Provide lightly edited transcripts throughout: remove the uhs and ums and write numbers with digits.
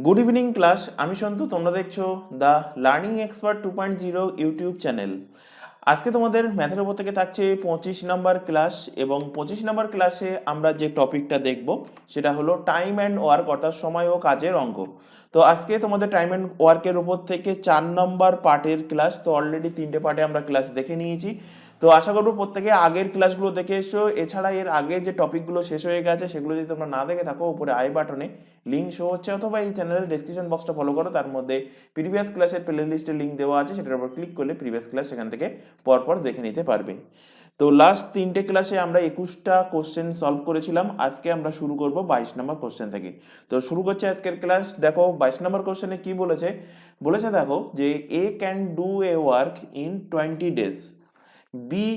Good evening class, আমি সন্তু। তোমরা দেখছো the learning expert 2.0 YouTube channel. আজকে তোমাদের ম্যাথের উপর থেকে থাকছে 25 নম্বর ক্লাস, এবং 25 নম্বর ক্লাসে আমরা যে টপিকটা দেখব সেটা হলো টাইম অ্যান্ড ওয়ার্ক, অর্থাৎ সময় ও কাজের অঙ্ক। তো আজকে তোমাদের টাইম অ্যান্ড ওয়ার্কের উপর থেকে 4 নম্বর পার্টের ক্লাস। তো অলরেডি 3টে পার্টে আমরা ক্লাস দেখে নিয়েছি। তো আশা করবো প্রত্যেকে আগের ক্লাসগুলো দেখে এসো। এছাড়া এর আগে যে টপিকগুলো শেষ হয়ে গেছে সেগুলো যদি তোমরা না দেখে থাকো, উপরে আই বাটনে লিঙ্ক শো হচ্ছে, অথবা এই চ্যানেলের ডেসক্রিপশন বক্সটা ফলো করো, তার মধ্যে প্রিভিয়াস ক্লাসের প্লে লিস্টের লিঙ্ক দেওয়া আছে, সেটার উপর ক্লিক করলে প্রিভিয়াস ক্লাস সেখান থেকে পরপর দেখে নিতে পারবে। তো লাস্ট 3টে ক্লাসে আমরা 21টা কোশ্চেন সলভ করেছিলাম। আজকে আমরা শুরু করব 22 নম্বর কোশ্চেন থেকে। তো শুরু করছে আজকের ক্লাস। দেখো 22 নম্বর কোশ্চেনে কি বলেছে। বলেছে দেখো যে A can do a work in 20 days, B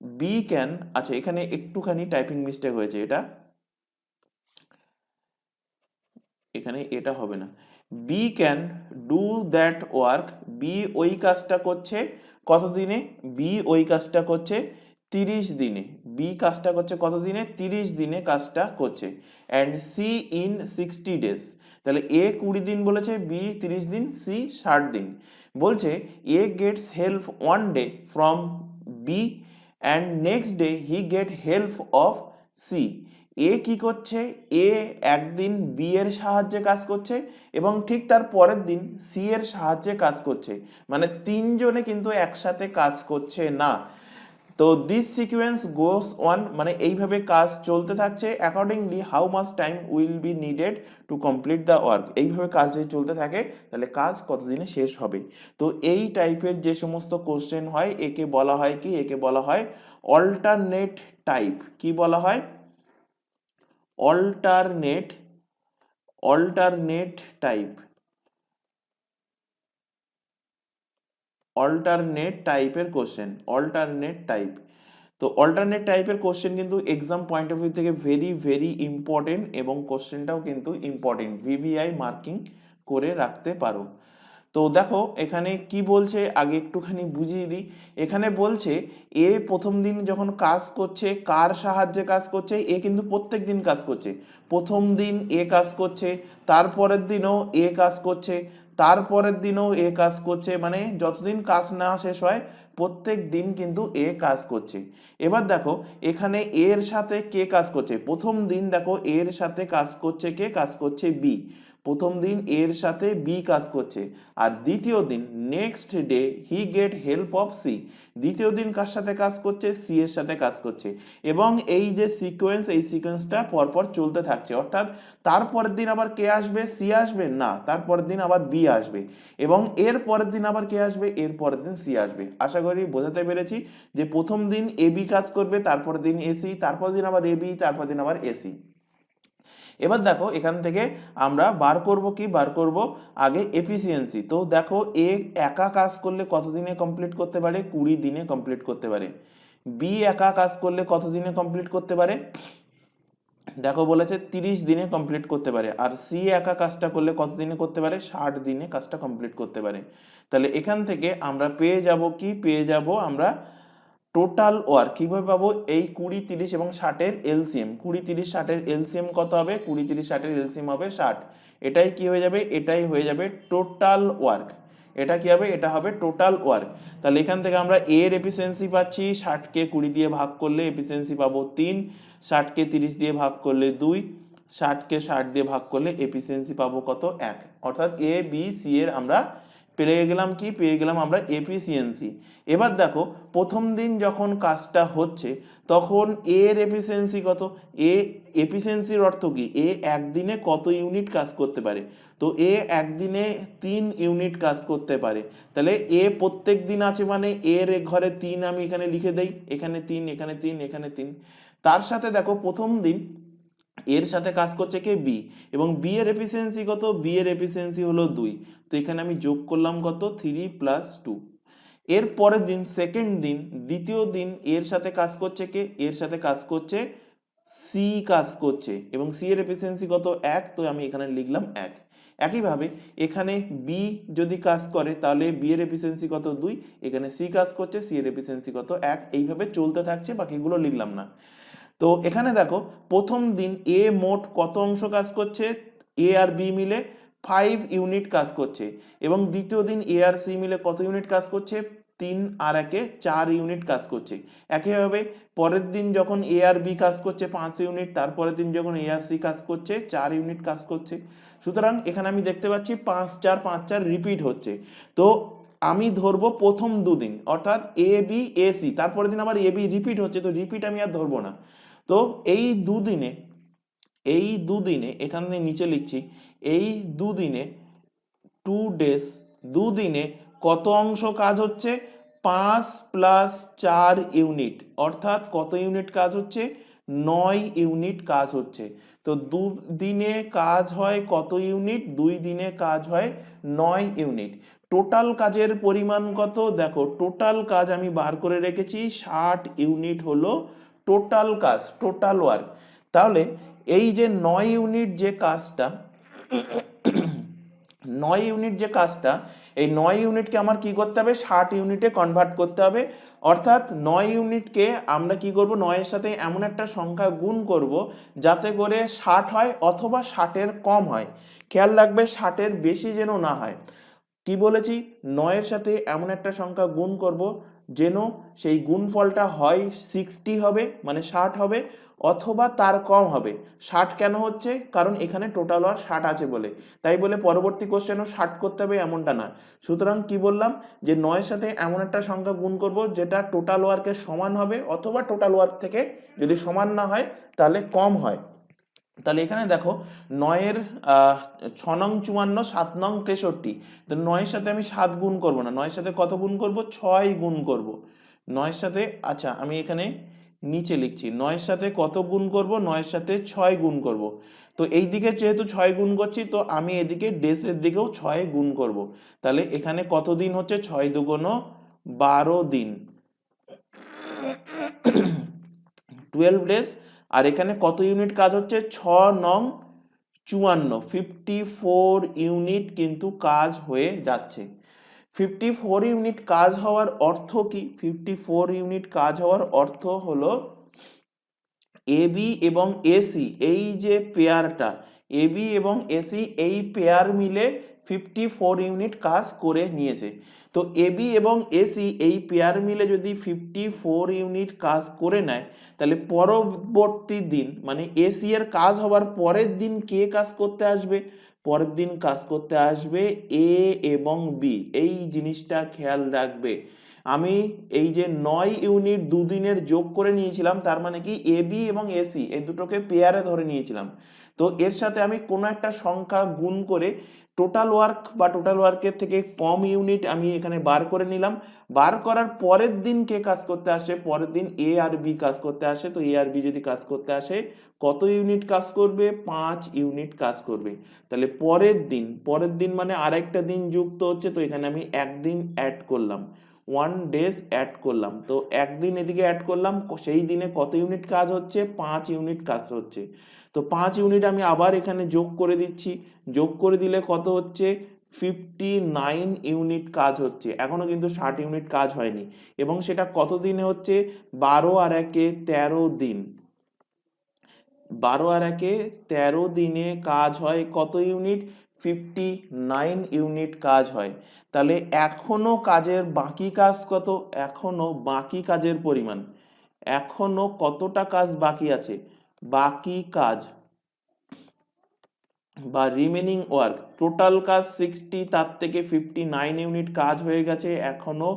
B can, আচ্ছা এখানে একটুখানি টাইপিং মিস্টেক হয়েছে, এখানে এটা হবে না। B can do that work, B ওই কাজটা করছে কত দিনে? বি ওই কাজটা করছে 30 দিনে। বি কাজটা করছে কত দিনে? 30 দিনে কাজটা করছে। And C in 60 days। তাহলে এ 20 দিন বলেছে, বি 30 দিন, সি 60 দিন। বলছে A gets help 1 day from B and next day he get help of C. A কি করছে? এ একদিন বি এর সাহায্যে কাজ করছে এবং ঠিক তার পরের দিন সি এর সাহায্যে কাজ করছে। মানে তিনজনে কিন্তু একসাথে কাজ করছে না। তো দিস সিকুয়েন্স গোস অন, মানে এইভাবে কাজ চলতে থাকছে। Accordingly how much time will be needed to complete the work. এইভাবে কাজ যদি চলতে থাকে তাহলে কাজ কতদিনে শেষ হবে। তো এই টাইপের যে সমস্ত কোশ্চেন হয় একে বলা হয় কি? একে বলা হয় অল্টারনেট টাইপ। কি বলা হয়? Alternate alternate type. অল্টারনেট টাইপের কোশ্চেন, অল্টারনেট টাইপ। তো অল্টারনেট টাইপের কোশ্চেন কিন্তু এক্সাম পয়েন্ট অফ ভিউ থেকে ভেরি ভেরি ইম্পর্টেন্ট, এবং কোশ্চেনটাও কিন্তু ইম্পর্টেন্ট, ভিভিআই মার্কিং করে রাখতে পারো। তো দেখো এখানে কি বলছে, আগে একটুখানি বুঝিয়ে দিই। এখানে বলছে এ প্রথম দিন যখন কাজ করছে, কার সাহায্যে কাজ করছে? এ কিন্তু প্রত্যেক দিন কাজ করছে। প্রথম দিন এ কাজ করছে, তারপরের দিনও এ কাজ করছে, তারপরের দিনও এ কাজ করছে, মানে যতদিন কাজ না শেষ হয় প্রত্যেক দিন কিন্তু এ কাজ করছে। এবার দেখো এখানে এর সাথে কে কাজ করছে? প্রথম দিন দেখো এর সাথে কাজ করছে কে? কাজ করছে বি। প্রথম দিন এর সাথে বি কাজ করছে। আর দ্বিতীয় দিন next day he get help of C. দ্বিতীয় দিন কার সাথে কাজ করছে? সি এর সাথে কাজ করছে। এবং এই যে সিকোয়েন্স, এই সিকোয়েন্সটা পরপর চলতে থাকছে। অর্থাৎ তারপরের দিন আবার কে আসবে? সি আসবে না, তারপরের দিন আবার বি আসবে, এবং এর পরের দিন আবার কে আসবে? এর পরের দিন সি আসবে। আশা করি বোঝাতে পেরেছি যে প্রথম দিন এ বি কাজ করবে, তারপরের দিন এসি, তারপরের দিন আবার এ বি, তারপরের দিন আবার এসি। এবার দেখো এখান থেকে আমরা বার করব কি? বার করব আগে এফিসিয়েন্সি। তো দেখো এ একা কাজ করলে কত দিনে কমপ্লিট করতে পারে? 20 দিনে কমপ্লিট করতে পারে। বি একা কাজ করলে কত দিনে কমপ্লিট করতে পারে? দেখো বলেছে 30 দিনে কমপ্লিট করতে পারে। আর সি একা কাজটা করলে কত দিনে করতে পারে? 60 দিনে কাজটা কমপ্লিট করতে পারে। তাহলে এখান থেকে আমরা পেয়ে যাব কি? পেয়ে যাব আমরা টোটাল ওয়ার্ক। কিভাবে পাবো? এই 20, 30 এবং 60-এর এলসিএম। 20, 30, 60-এর এলসিএম কত হবে? 20, 30, 60-এর এলসিএম হবে 60। এটাই কি হয়ে যাবে? এটাই হয়ে যাবে টোটাল ওয়ার্ক। এটা কি হবে? এটা হবে টোটাল ওয়ার্ক। তাহলে এখান থেকে আমরা এর এফিসিয়েন্সি পাচ্ছি, 60কে 20 দিয়ে ভাগ করলে এফিসিয়েন্সি পাবো 3, 60কে 30 দিয়ে ভাগ করলে 2, 60কে 60 দিয়ে ভাগ করলে এফিসিয়েন্সি পাবো কত? 1। অর্থাৎ এ বি সি এর আমরা পেয়ে গেলাম কি? পেয়ে গেলাম আমরা এফিসিয়েন্সি। এবার দেখো প্রথম দিন যখন কাজটা হচ্ছে তখন এর এফিসিয়েন্সি কত? এ এফিসিয়েন্সির অর্থ কি? এ একদিনে কত ইউনিট কাজ করতে পারে? তো এ একদিনে 3 ইউনিট কাজ করতে পারে। তাহলে এ প্রত্যেক দিন আছে, মানে এর ঘরে 3 আমি এখানে লিখে দেই, এখানে 3, এখানে 3, এখানে 3। তার সাথে দেখো প্রথম দিন এর সাথে কাজ করছে কে? বি। এবং বি এর এফিসিয়েন্সি কত? বি এর এফিসিয়েন্সি হলো 2। তো এখানে আমি যোগ করলাম কত? 3 + 2। এর পরের দিন সেকেন্ড দিন, দ্বিতীয় দিন এর সাথে কাজ করছে কে? এর সাথে কাজ করছে সি কাজ করছে, এবং সি এর এফিসিয়েন্সি কত? 1। তো আমি এখানে লিখলাম 1। একইভাবে এখানে বি যদি কাজ করে তাহলে বি এর এফিসিয়েন্সি কত? 2। এখানে সি কাজ করছে, সি এর এফিসিয়েন্সি কত? 1। এইভাবে চলতে থাকছে, বাকিগুলো লিখলাম না। তো এখানে দেখো প্রথম দিন এ মোট কত অংশ কাজ করছে? এ আর বি মিলে 5 ইউনিট কাজ করছে, এবং দ্বিতীয় দিন এ আর সি মিলে কত ইউনিট কাজ করছে, 3 আর 1 4 ইউনিট কাজ করছে। একইভাবে পরের দিন যখন এ আর বি কাজ করছে 5 ইউনিট, তারপরের দিন যখন এ আর সি কাজ করছে 4 ইউনিট কাজ করছে। সুতরাং এখানে আমি দেখতে পাচ্ছি 5 4 5 4 রিপিট হচ্ছে। তো আমি ধরবো প্রথম দুদিন, অর্থাৎ এ বি এ সি, তারপরের দিন আবার এ বি রিপিট হচ্ছে, তো রিপিট আমি আর ধরবো না। তো এই দুদিনে এখানে নিচে লিখছি, এই দুদিনে 2 ডেজ, দুদিনে কত অংশ কাজ হচ্ছে, 5 + 4 ইউনিট, অর্থাৎ কত ইউনিট কাজ হচ্ছে, 9 ইউনিট কাজ হচ্ছে। তো দুদিনে কাজ হয় কত ইউনিট, 2 দিনে কাজ হয় 9 ইউনিট। টোটাল কাজের পরিমাণ কত, দেখো টোটাল কাজ আমি বার করে রেখেছি 60 ইউনিট হলো টোটাল কাজ, টোটাল ওয়ার্ক। তাহলে এই যে 9 ইউনিট যে কাজটা, 9 ইউনিট যে কাজটা, এই 9 ইউনিটকে আমার কি করতে হবে, 60 ইউনিটে কনভার্ট করতে হবে। অর্থাৎ 9 ইউনিটকে আমরা কি করব, 9 এর সাথে এমন একটা সংখ্যা গুণ করব যাতে করে 60 হয় অথবা 60-এর কম হয়। খেয়াল রাখবে 60-এর বেশি যেন না হয়। কি বলেছি, 9 এর সাথে এমন একটা সংখ্যা গুণ করব যেন সেই গুণফলটা হয় 60 হবে, মানে 60 হবে, অথবা তার কম হবে। 60 কেন হচ্ছে, কারণ এখানে টোটাল ওয়ার্ক 60 আছে বলে, তাই বলে পরবর্তী কোশ্চেনও 60 করতে হবে এমনটা না। সুতরাং কি বললাম, যে 9 এর সাথে এমন একটা সংখ্যা গুণ করব যেটা টোটাল ওয়ার্কের সমান হবে, অথবা টোটাল ওয়ার্ক থেকে যদি সমান না হয় তাহলে কম হয়। তাহলে এখানে দেখো 9-এর 6 নং 54, 7 নং 63, তো 9-এর সাথে আমি 7 গুণ করব না, 9-এর সাথে কত গুণ করব, 6 গুণ করব 9-এর সাথে। আচ্ছা আমি এখানে নিচে লিখছি, 9-এর সাথে কত গুণ করব, 9-এর সাথে 6 গুণ করব। তো এই দিকে যেহেতু 6 গুণ করছি, তো আমি এদিকে ডেসের দিকেও 6 গুণ করব। তাহলে এখানে কত দিন হচ্ছে, 6 দুগুণ 12 দিন, 12 ডেজ। আর এখানে কত ইউনিট কাজ হচ্ছে, 6 নং 54, 54 ইউনিট কিন্তু কাজ হয়ে যাচ্ছে। 54 ইউনিট কাজ হওয়ার অর্থ কি, 54 ইউনিট কাজ হওয়ার অর্থ হলো এবি এবং এসি, এই যে পেয়ারটা, এবি এবং এসি এই পেয়ার মিলে 54 ইউনিট কাজ করে নিয়েছে। তো এবি এবং এসি এই পেয়ার মিলে যদি 54 ইউনিট কাজ করে নেয়, তাহলে পরবর্তী দিন মানে এসি এর কাজ হওয়ার পরের দিন কে কাজ করতে আসবে, পরের দিন কাজ করতে আসবে এ এবং বি। এই জিনিসটা খেয়াল রাখবে। আমি এই যে 9 ইউনিট দুদিনের যোগ করে নিয়েছিলাম, তার মানে কি এ বি এবং এসি এই দুটোকে পেয়ারে ধরে নিয়েছিলাম। তো এর সাথে আমি কোনো একটা সংখ্যা গুণ করে টোটাল ওয়ার্ক বা টোটাল ওয়ার্কের থেকে কম ইউনিট আমি এখানে বার করে নিলাম। বার করার পরের দিন কে কাজ করতে আসে, পরের দিন এ আর বি কাজ করতে আসে। তো এ আর বি যদি কাজ করতে আসে, কত ইউনিট কাজ করবে, 5 ইউনিট কাজ করবে। তাহলে পরের দিন মানে আরেকটা দিন যুক্ত হচ্ছে, তো এখানে আমি একদিন অ্যাড করলাম, 1 ডেজ অ্যাড করলাম। তো একদিন এদিকে অ্যাড করলাম, সেই দিনে কত ইউনিট কাজ হচ্ছে, 5 ইউনিট কাজ হচ্ছে। তো 5 ইউনিট আমি আবার এখানে যোগ করে দিচ্ছি, যোগ করে দিলে কত হচ্ছে, 59 ইউনিট কাজ হচ্ছে। এখনো কিন্তু 60 ইউনিট কাজ হয়নি, এবং সেটা কত দিনে হচ্ছে, 12 আর 1 13 দিন, 12 আর 1 13 দিনে কাজ হয় কত ইউনিট, 59 ইউনিট কাজ হয়। তাহলে এখনো কাজের বাকি কাজ কত, এখনো বাকি কাজের পরিমাণ, এখনো কতটা কাজ বাকি আছে, বাকি কাজ বা রিমেনিং ওয়ার্ক, টোটাল কাজ 60, তার থেকে 59 ইউনিট কাজ হয়ে গেছে, এখনো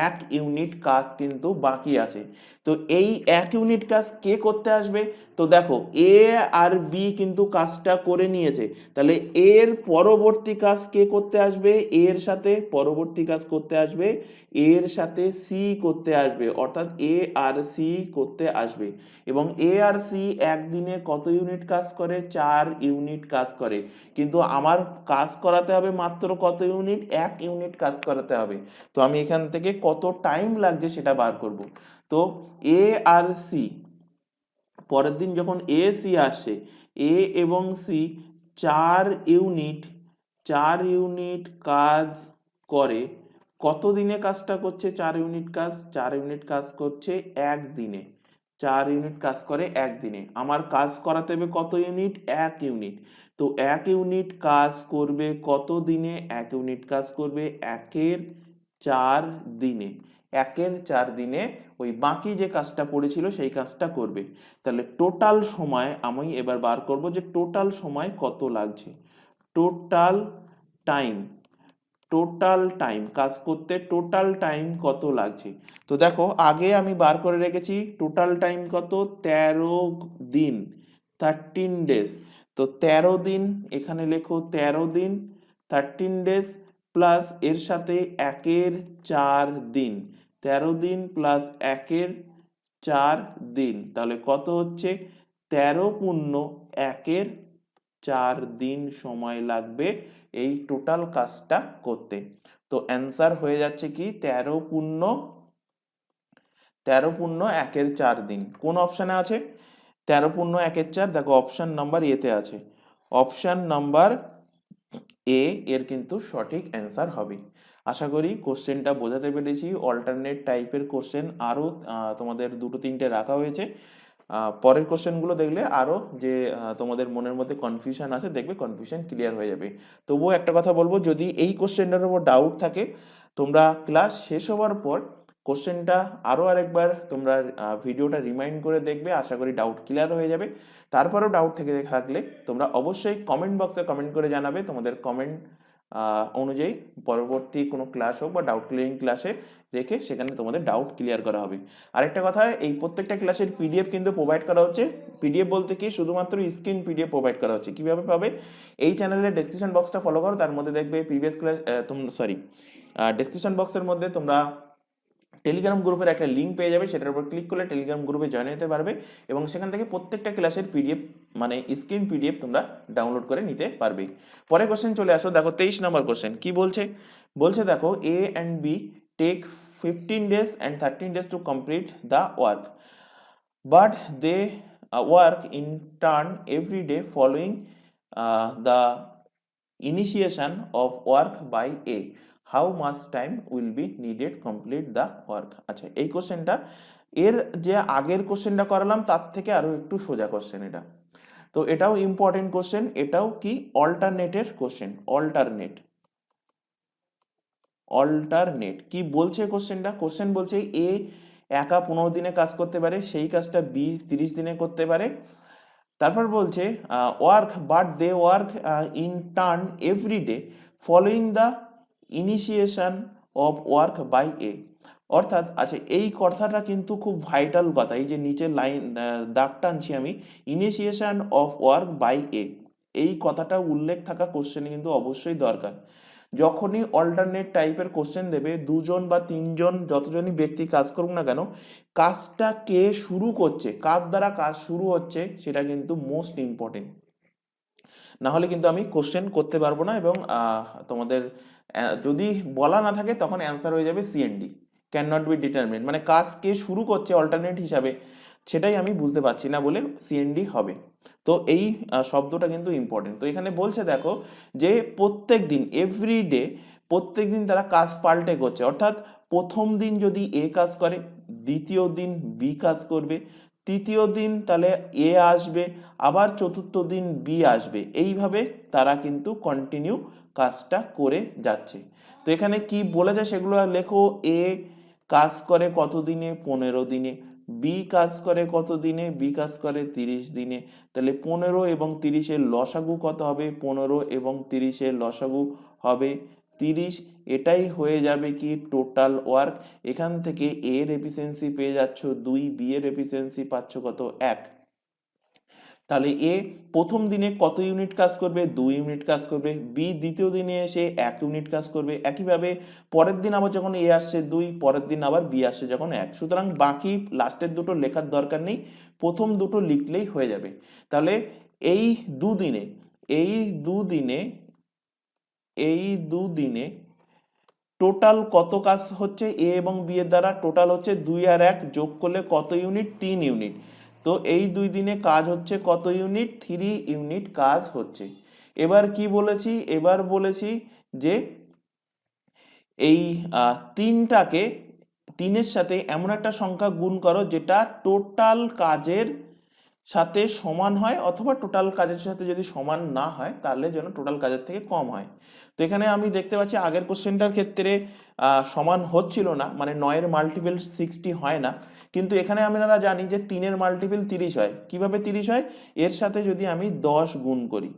1 ইউনিট কাজ কিন্তু বাকি আছে। তো এই 1 ইউনিট কাজ কে করতে আসবে, তো দেখো এ আর বি কিন্তু কাজটা করে নিয়েছে, তাহলে এর পরবর্তী কাজ কে করতে আসবে, এর সাথে পরবর্তী কাজ করতে আসবে, এর সাথে সি করতে আসবে, অর্থাৎ এ আর সি করতে আসবে। এবং এ আর সি একদিনে কত ইউনিট কাজ করে, 4 ইউনিট কাজ করে। কিন্তু আমার কাজ করাতে হবে মাত্র কত ইউনিট, 1 ইউনিট কাজ করাতে হবে। তো আমি এখান থেকে কত টাইম লাগছে সেটা বার করব। তো এ আর সি, পরের দিন যখন এ সি আসে, এ এবং সি 4 ইউনিট, 4 ইউনিট কাজ করে। কত দিনে কাজটা করছে, 4 ইউনিট কাজ, 4 ইউনিট কাজ করছে একদিনে, 4 ইউনিট কাজ করে একদিনে। আমার কাজ করাতে হবে কত ইউনিট, 1 ইউনিট। তো 1 ইউনিট কাজ করবে কত দিনে? 1 ইউনিট কাজ করবে 1-এর 4 দিনে। 1-এর 4 দিনে ওই বাকি যে কাজটা পড়েছিল সেই কাজটা করবে। তাহলে টোটাল সময় আমি এবার বার করব যে টোটাল সময় কত লাগছে। টোটাল টাইম, টোটাল টাইম কাজ করতে টোটাল টাইম কত লাগছে। তো দেখো আগে আমি বার করে রেখেছি টোটাল টাইম কত, 13 দিন, 13 ডেজ। তো 13 দিন এখানে লেখো, 13 দিন 13 ডেজ প্লাস এর সাথে 1-এর 4 দিন, 13 দিন প্লাস 1-এর 4 দিন, তাহলে কত হচ্ছে 13 পূর্ণ 1-এর 4 দিন সময় লাগবে এই টোটাল কাজটা করতে। তো অ্যান্সার হয়ে যাচ্ছে কি 13 পূর্ণ 1-এর 4 দিন। কোন অপশানে আছে? 13 পূর্ণ 1-এর 4, দেখো অপশান নাম্বার এতে আছে। অপশান নাম্বার এ এর কিন্তু সঠিক অ্যান্সার হবে। আশা করি কোশ্চেনটা বোঝাতে পেরেছি। অল্টারনেট টাইপের কোশ্চেন আরও তোমাদের 2-3টে রাখা হয়েছে। পরের কোশ্চেনগুলো দেখলে আরও যে তোমাদের মনের মধ্যে কনফিউশন আছে, দেখবে কনফিউশন ক্লিয়ার হয়ে যাবে। তবুও একটা কথা বলবো, যদি এই কোশ্চেনটার উপর ডাউট থাকে তোমরা ক্লাস শেষ হওয়ার পর কোশ্চেনটা আরও আরেকবার তোমরা ভিডিওটা রিমাইন্ড করে দেখবে, আশা করি ডাউট ক্লিয়ার হয়ে যাবে। তারপরেও ডাউট থেকে থাকলে তোমরা অবশ্যই কমেন্ট বক্সে কমেন্ট করে জানাবে। তোমাদের কমেন্ট অনুযায়ী পরবর্তী কোনো ক্লাস হোক বা ডাউট ক্লিয়ারিং ক্লাসে রেখে সেখানে তোমাদের ডাউট ক্লিয়ার করা হবে। আরেকটা কথা, এই প্রত্যেকটা ক্লাসের পিডিএফ কিন্তু প্রোভাইড করা হচ্ছে। পিডিএফ বলতে কি, শুধুমাত্র স্ক্রিন পিডিএফ প্রোভাইড করা হচ্ছে। কীভাবে পাবে? এই চ্যানেলের ডেসক্রিপশন বক্সটা ফলো করো, তার মধ্যে দেখবে প্রিভিয়াস ক্লাস, ডেসক্রিপশন বক্সের মধ্যে তোমরা টেলিগ্রাম গ্রুপের একটা লিঙ্ক পেয়ে যাবে, সেটার উপর ক্লিক করলে টেলিগ্রাম গ্রুপে জয়েন হতে পারবে এবং সেখান থেকে প্রত্যেকটা ক্লাসের পিডিএফ মানে স্ক্রিন পিডিএফ তোমরা ডাউনলোড করে নিতে পারবে। পরে কোশ্চেন চলে আসো, দেখো 23 নম্বর কোশ্চেন কি বলছে। বলছে দেখো A and B take 15 days and 13 days to complete the work, but they work in turn every day following the initiation of work by A. How much time will be needed complete the work? আচ্ছা, এই কোশ্চেনটা এর যে আগের কোশ্চেনটা করালাম তার থেকে আরো একটু সোজা কোশ্চেন এটা। তো এটাও ইম্পর্টেন্ট কোশ্চেন, এটাও কি অল্টারনেটের কোশ্চেন। অল্টারনেট কি বলছে কোশ্চেনটা? কোশ্চেন বলছে এ একা 15 দিনে কাজ করতে পারে, সেই কাজটা বি 30 দিনে করতে পারে। তারপর বলছে work but they work in turn every day following the initiation of work by A. অর্থাৎ আচ্ছা, এই কথাটা কিন্তু খুব ভাইটাল কথা। এই যে নিচের লাইন দাগ টানছি আমি, ইনিশিয়েশন অফ ওয়ার্ক বাই এ, এই কথাটা উল্লেখ থাকা কোশ্চেনে কিন্তু অবশ্যই দরকার। যখনই অল্টারনেট টাইপের কোশ্চেন দেবে, 2জন বা 3জন যতজনই ব্যক্তি কাজ করুক না কেন, কাজটা কে শুরু করছে, কার দ্বারা কাজ শুরু হচ্ছে, সেটা কিন্তু মোস্ট ইম্পর্টেন্ট। না হলে কিন্তু আমি কোশ্চেন করতে পারবো না এবং তোমাদের যদি বলা না থাকে তখন অ্যান্সার হয়ে যাবে CND, can not be determine, মানে কাজ কে শুরু করছে অল্টারনেট হিসাবে সেটাই আমি বুঝতে পারছি না বলে সিএনডি হবে। তো এই শব্দটা কিন্তু ইম্পর্টেন্ট। তো এখানে বলছে দেখো যে প্রত্যেক দিন, এভরিডে, প্রত্যেক দিন তারা কাজ পাল্টে করছে। অর্থাৎ প্রথম দিন যদি এ কাজ করে, দ্বিতীয় দিন বি কাজ করবে, তৃতীয় দিন তাহলে এ আসবে, আবার চতুর্থ দিন বি আসবে, এইভাবে তারা কিন্তু কন্টিনিউ কাজটা করে যাচ্ছে। তো এখানে কি বলেছে সেগুলো লেখো। এ কাজ করে কত দিনে? 15 দিনে। বি কাজ করে কত দিনে? বি কাজ করে 30 দিনে। তাহলে 15 এবং 30-এর লসাগু কত হবে? 15 এবং 30-এর লসাগু হবে 30। এটাই হয়ে যাবে কি টোটাল ওয়ার্ক। এখান থেকে এ এর এফিসিয়েন্সি পেয়ে যাচ্ছ 2, বি এর এফিসিয়েন্সি পাচ্ছ কত? 1। তাহলে এ প্রথম দিনে কত ইউনিট কাজ করবে? 2 ইউনিট কাজ করবে। বি দ্বিতীয় দিনে এসে 1 ইউনিট কাজ করবে। একইভাবে পরের দিন আবার যখন এ আসছে 2, পরের দিন আবার বি আসছে যখন 1। সুতরাং বাকি লাস্টের দুটো লেখার দরকার নেই, প্রথম দুটো লিখলেই হয়ে যাবে। তাহলে এই দুদিনে এই দুদিনে এই দুদিনে টোটাল কত কাজ হচ্ছে এ এবং বি এর দ্বারা? টোটাল হচ্ছে 2 আর 1 যোগ করলে কত ইউনিট? 3 ইউনিট। তো এই 2 দিনে কাজ হচ্ছে কত ইউনিট? 3 ইউনিট কাজ হচ্ছে। এবার কি বলেছি? এবার বলেছি যে এই 3টাকে 3-এর সাথে এমন একটা সংখ্যা গুণ করো যেটা টোটাল কাজের সাথে সমান হয়, অথবা টোটাল কাজের সাথে যদি সমান না হয় তাহলে যেন টোটাল কাজের থেকে কম হয়। তো এখানে আমি দেখতে পাচ্ছি আগের কোশ্চেনটার ক্ষেত্রে সমান হচ্ছিল না, মানে 9-এর মাল্টিপল 60 হয় না, কিন্তু এখানে আমরা জানি যে 3-এর মাল্টিপল 30 হয়। কিভাবে 30 হয়? এর সাথে যদি আমি 10 গুণ করি,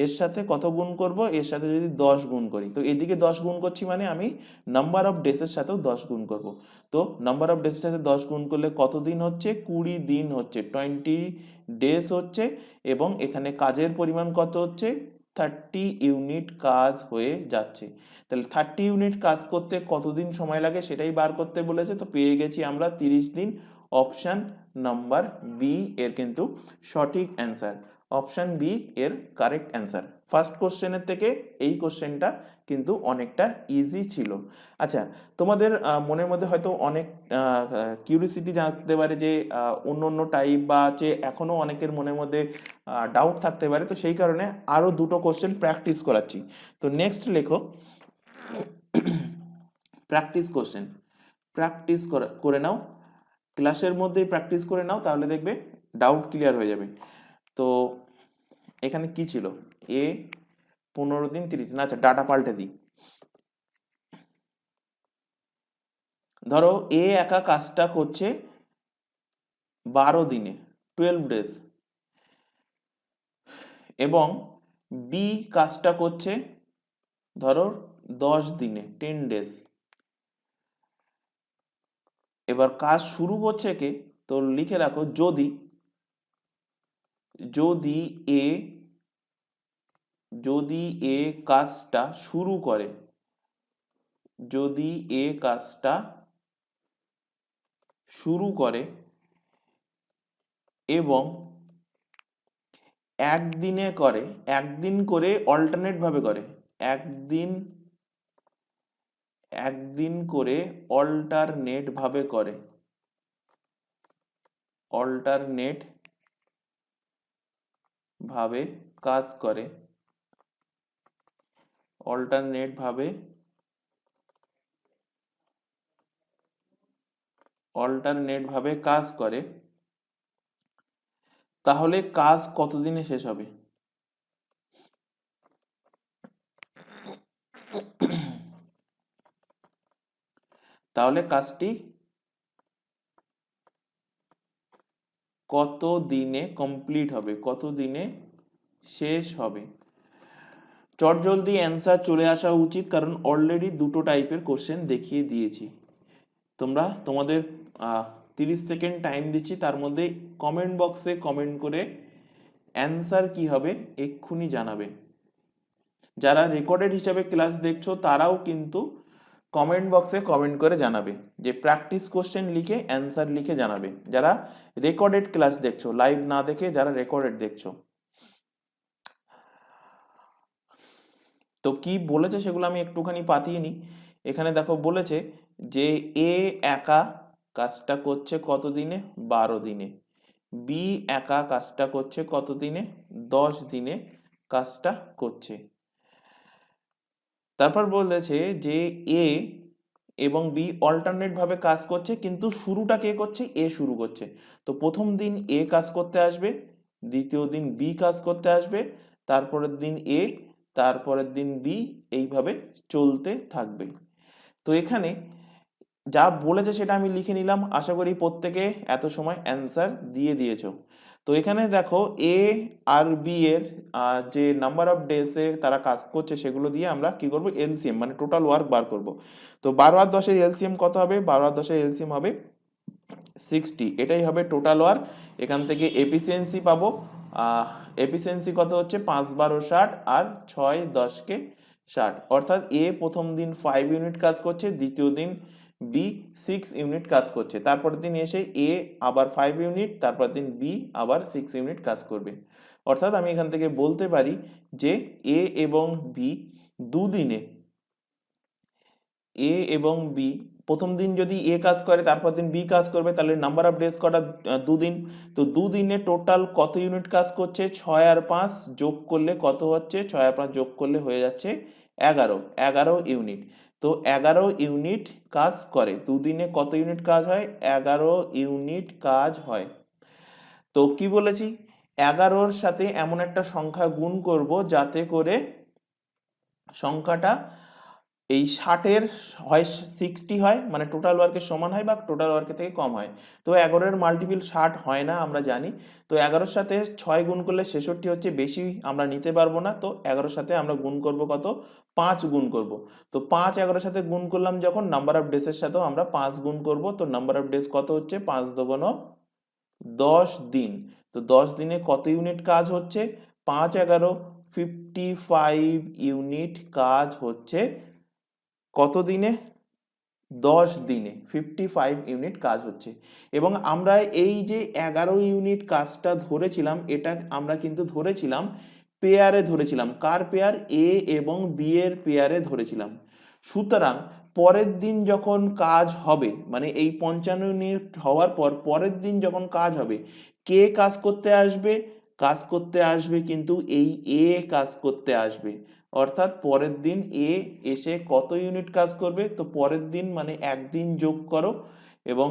এর সাথে কত গুণ করব, এর সাথে যদি 10 গুণ করি, তো এদিকে 10 গুণ করছি মানে আমি নাম্বার অফ ডেসের সাথেও 10 গুণ করব। তো নাম্বার অফ ডেসের সাথে 10 গুণ করলে কত দিন হচ্ছে? 20 দিন হচ্ছে, 20 ডেজ হচ্ছে। এবং এখানে কাজের পরিমাণ কত হচ্ছে? 30 ইউনিট কাজ হয়ে যাচ্ছে। তাহলে 30 ইউনিট কাজ করতে কতদিন সময় লাগে সেটাই বার করতে বলেছে। তো পেয়ে গেছি আমরা 30 দিন। অপশান নাম্বার বি এর কিন্তু সঠিক অ্যান্সার, অপশান বি এর কারেক্ট অ্যান্সার। ফার্স্ট কোশ্চেনের থেকে এই কোশ্চেনটা কিন্তু অনেকটা ইজি ছিল। আচ্ছা, তোমাদের মনের মধ্যে হয়তো অনেক কিউরিসিটি জানতে পারে যে অন্য অন্য টাইপ বা যে এখনও অনেকের মনের মধ্যে ডাউট থাকতে পারে, তো সেই কারণে আরও দুটো কোশ্চেন প্র্যাকটিস করাচ্ছি। তো নেক্সট লেখো প্র্যাকটিস কোশ্চেন। প্র্যাকটিস করে নাও, ক্লাসের মধ্যেই প্র্যাকটিস করে নাও, তাহলে দেখবে ডাউট ক্লিয়ার হয়ে যাবে। তো এখানে কি ছিল? এ 15 দিন 30 দিন। আচ্ছা, ডাটা পাল্টে দিই। ধরো এ একা কাজটা করছে 12 দিনে, 12 ডেজ, এবং বি কাজটা করছে ধরো 10 দিনে, 10 ডেজ। এবার কাজ শুরু করছে কে? তো লিখে রাখো, যদি যদি এ যদি এ কাজটা শুরু করে, যদি এ কাজটা শুরু করে এবং একদিনে করে, একদিন করে অল্টারনেট ভাবে করে, একদিন একদিন করে অল্টারনেট ভাবে করে, অল্টারনেট ভাবে কাজ করে, অল্টারনেট ভাবে কাজ করে, তাহলে কাজ কতদিনে শেষ হবে? তাহলে কাজটি কত দিনে কমপ্লিট হবে, কত দিনে শেষ হবে? চটজলদি অ্যান্সার চলে আসা উচিত, কারণ অলরেডি দুটো টাইপের কোশ্চেন দেখিয়ে দিয়েছি। তোমরা তোমাদের 30 সেকেন্ড টাইম দিচ্ছি, তার মধ্যে কমেন্ট বক্সে কমেন্ট করে অ্যান্সার কি হবে এক্ষুনি জানাবে। যারা রেকর্ডেড হিসাবে ক্লাস দেখছো তারাও কিন্তু কমেন্ট বক্সে কমেন্ট করে জানাবে, যে প্র্যাকটিস কোশ্চেন লিখে অ্যান্সার লিখে জানাবে। যারা রেকর্ডেড ক্লাস দেখছো, লাইভ না দেখে যারা রেকর্ডেড দেখছো। তো কি বলেছে সেগুলো আমি একটুখানি পাতিয়ে নিই। এখানে দেখো বলেছে যে এ একা কাজটা করছে কত দিনে? 12 দিনে। বি একা কাজটা করছে কত দিনে? 10 দিনে কাজটা করছে। তারপর বলেছে যে এ এবং বি অল্টারনেট ভাবে কাজ করছে, কিন্তু শুরুটা কে করছে? এ শুরু করছে। তো প্রথম দিন এ কাজ করতে আসবে, দ্বিতীয় দিন বি কাজ করতে আসবে, তারপরের দিন এ, তারপরের দিন বি, এইভাবে চলতে থাকবে। তো এখানে যা বলেছে সেটা আমি লিখে নিলাম, আশা করি প্রত্যেকে এত সময় অ্যান্সার দিয়ে দিয়েছো। তো এখানে দেখো এ আর বি এর যে নাম্বার অফ ডেসে তারা কাজ করছে সেগুলো দিয়ে আমরা কি করব? এলসিএম, মানে টোটাল ওয়ার্ক বার করব। তো 12 আর 10 এর এলসিএম কত হবে? 12 আর 10 এর এলসিএম হবে 60, এটাই হবে টোটাল ওয়ার্ক। এখান থেকে এফিসিয়েন্সি পাবো, এফিসিয়েন্সি কত হচ্ছে? 5 12 60 আর 6 10 কে 60, অর্থাৎ এ প্রথম দিন 5 ইউনিট কাজ করছে, দ্বিতীয় দিন বি 6 ইউনিট কাজ করছে, তারপরের দিন এসে এ আবার 5 ইউনিট, তারপর দিন বি আবার 6 ইউনিট কাজ করবে। অর্থাৎ আমি এখান থেকে বলতে পারি যে এ এবং বি দুদিনে, এ এবং বি প্রথম দিন যদি এ কাজ করে তারপর দিন বি কাজ করবে, তাহলে নাম্বার অফ ডেজ কটা? দুদিন। তো দুদিনে টোটাল কত ইউনিট কাজ করছে? 6 আর 5 যোগ করলে কত হচ্ছে? 6 আর 5 যোগ করলে হয়ে যাচ্ছে 11 ইউনিট। তো 11 ইউনিট কাজ করে দুদিনে। কত ইউনিট কাজ হয়? 11 ইউনিট কাজ হয়। তো কি বলেছি, 11-র সাথে এমন একটা সংখ্যা গুণ করব যাতে করে সংখ্যাটা এই 60-এর হয় 60 হয়, মানে টোটাল ওয়ার্কের সমান হয় বা টোটাল ওয়ার্কের থেকে কম হয়। তো 11-এর মাল্টিপল 60 হয় না, আমরা জানি। তো 11-র সাথে 6 গুণ করলে 66 হচ্ছে, বেশি আমরা নিতে পারবো না। তো 11-র সাথে আমরা গুণ করব কত, 5 গুণ করব। তো 5 11-এর সাথে গুণ করলাম যখন, নাম্বার অফ ডেসের সাথেও আমরা 5 গুণ করব। তো নাম্বার অফ ডেস কত হচ্ছে, 5 দুগুণ 10 দিন। তো 10 দিনে কত ইউনিট কাজ হচ্ছে, 5 11 55 ইউনিট কাজ হচ্ছে কত দিনে, 10 দিনে 55 ইউনিট কাজ হচ্ছে। এবং আমরা এই যে 11 ইউনিট কাজটা ধরেছিলাম, এটা আমরা কিন্তু ধরেছিলাম পেয়ারে ধরেছিলাম। কার পেয়ার, এ এবং বি এর পেয়ারে ধরেছিলাম। সুতরাং পরের দিন যখন কাজ হবে, মানে এই 55 ইউনিট হওয়ার পর পরের দিন যখন কাজ হবে, কে কাজ করতে আসবে, কাজ করতে আসবে কিন্তু এই এ কাজ করতে আসবে। অর্থাৎ পরের দিন এ এসে কত ইউনিট কাজ করবে, তো পরের দিন মানে একদিন যোগ করো এবং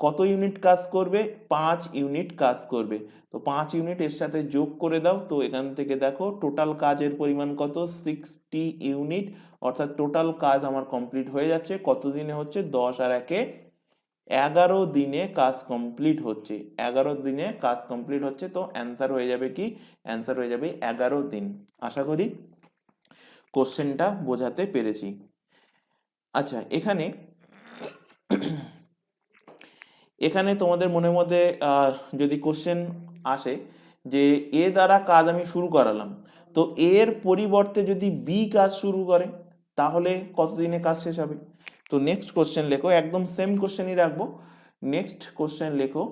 কত ইউনিট কাজ করবে, 5 ইউনিট কাজ করবে। তো 5 ইউনিট এর সাথে যোগ করে দাও। তো এখান থেকে দেখো টোটাল কাজের পরিমাণ কত, 60 ইউনিট। অর্থাৎ টোটাল কাজ আমার কমপ্লিট হয়ে যাচ্ছে কত দিনে হচ্ছে, 10 আর 1-এ 11 দিনে কাজ কমপ্লিট হচ্ছে। 11 দিনে কাজ কমপ্লিট হচ্ছে। তো অ্যান্সার হয়ে যাবে কি, অ্যান্সার হয়ে যাবে 11 দিন। আশা করি কোশ্চেনটা বোঝাতে পেরেছি। আচ্ছা, এখানে এখানে তোমাদের মনের মধ্যে যদি কোশ্চেন আসে যে এ দ্বারা কাজ আমি শুরু করালাম, তো এর পরিবর্তে যদি বি কাজ শুরু করে তাহলে কতদিনে কাজ শেষ হবে। তো নেক্সট কোশ্চেন লেখো, একদম সেম কোশ্চেনই রাখবো। নেক্সট কোশ্চেন লেখো,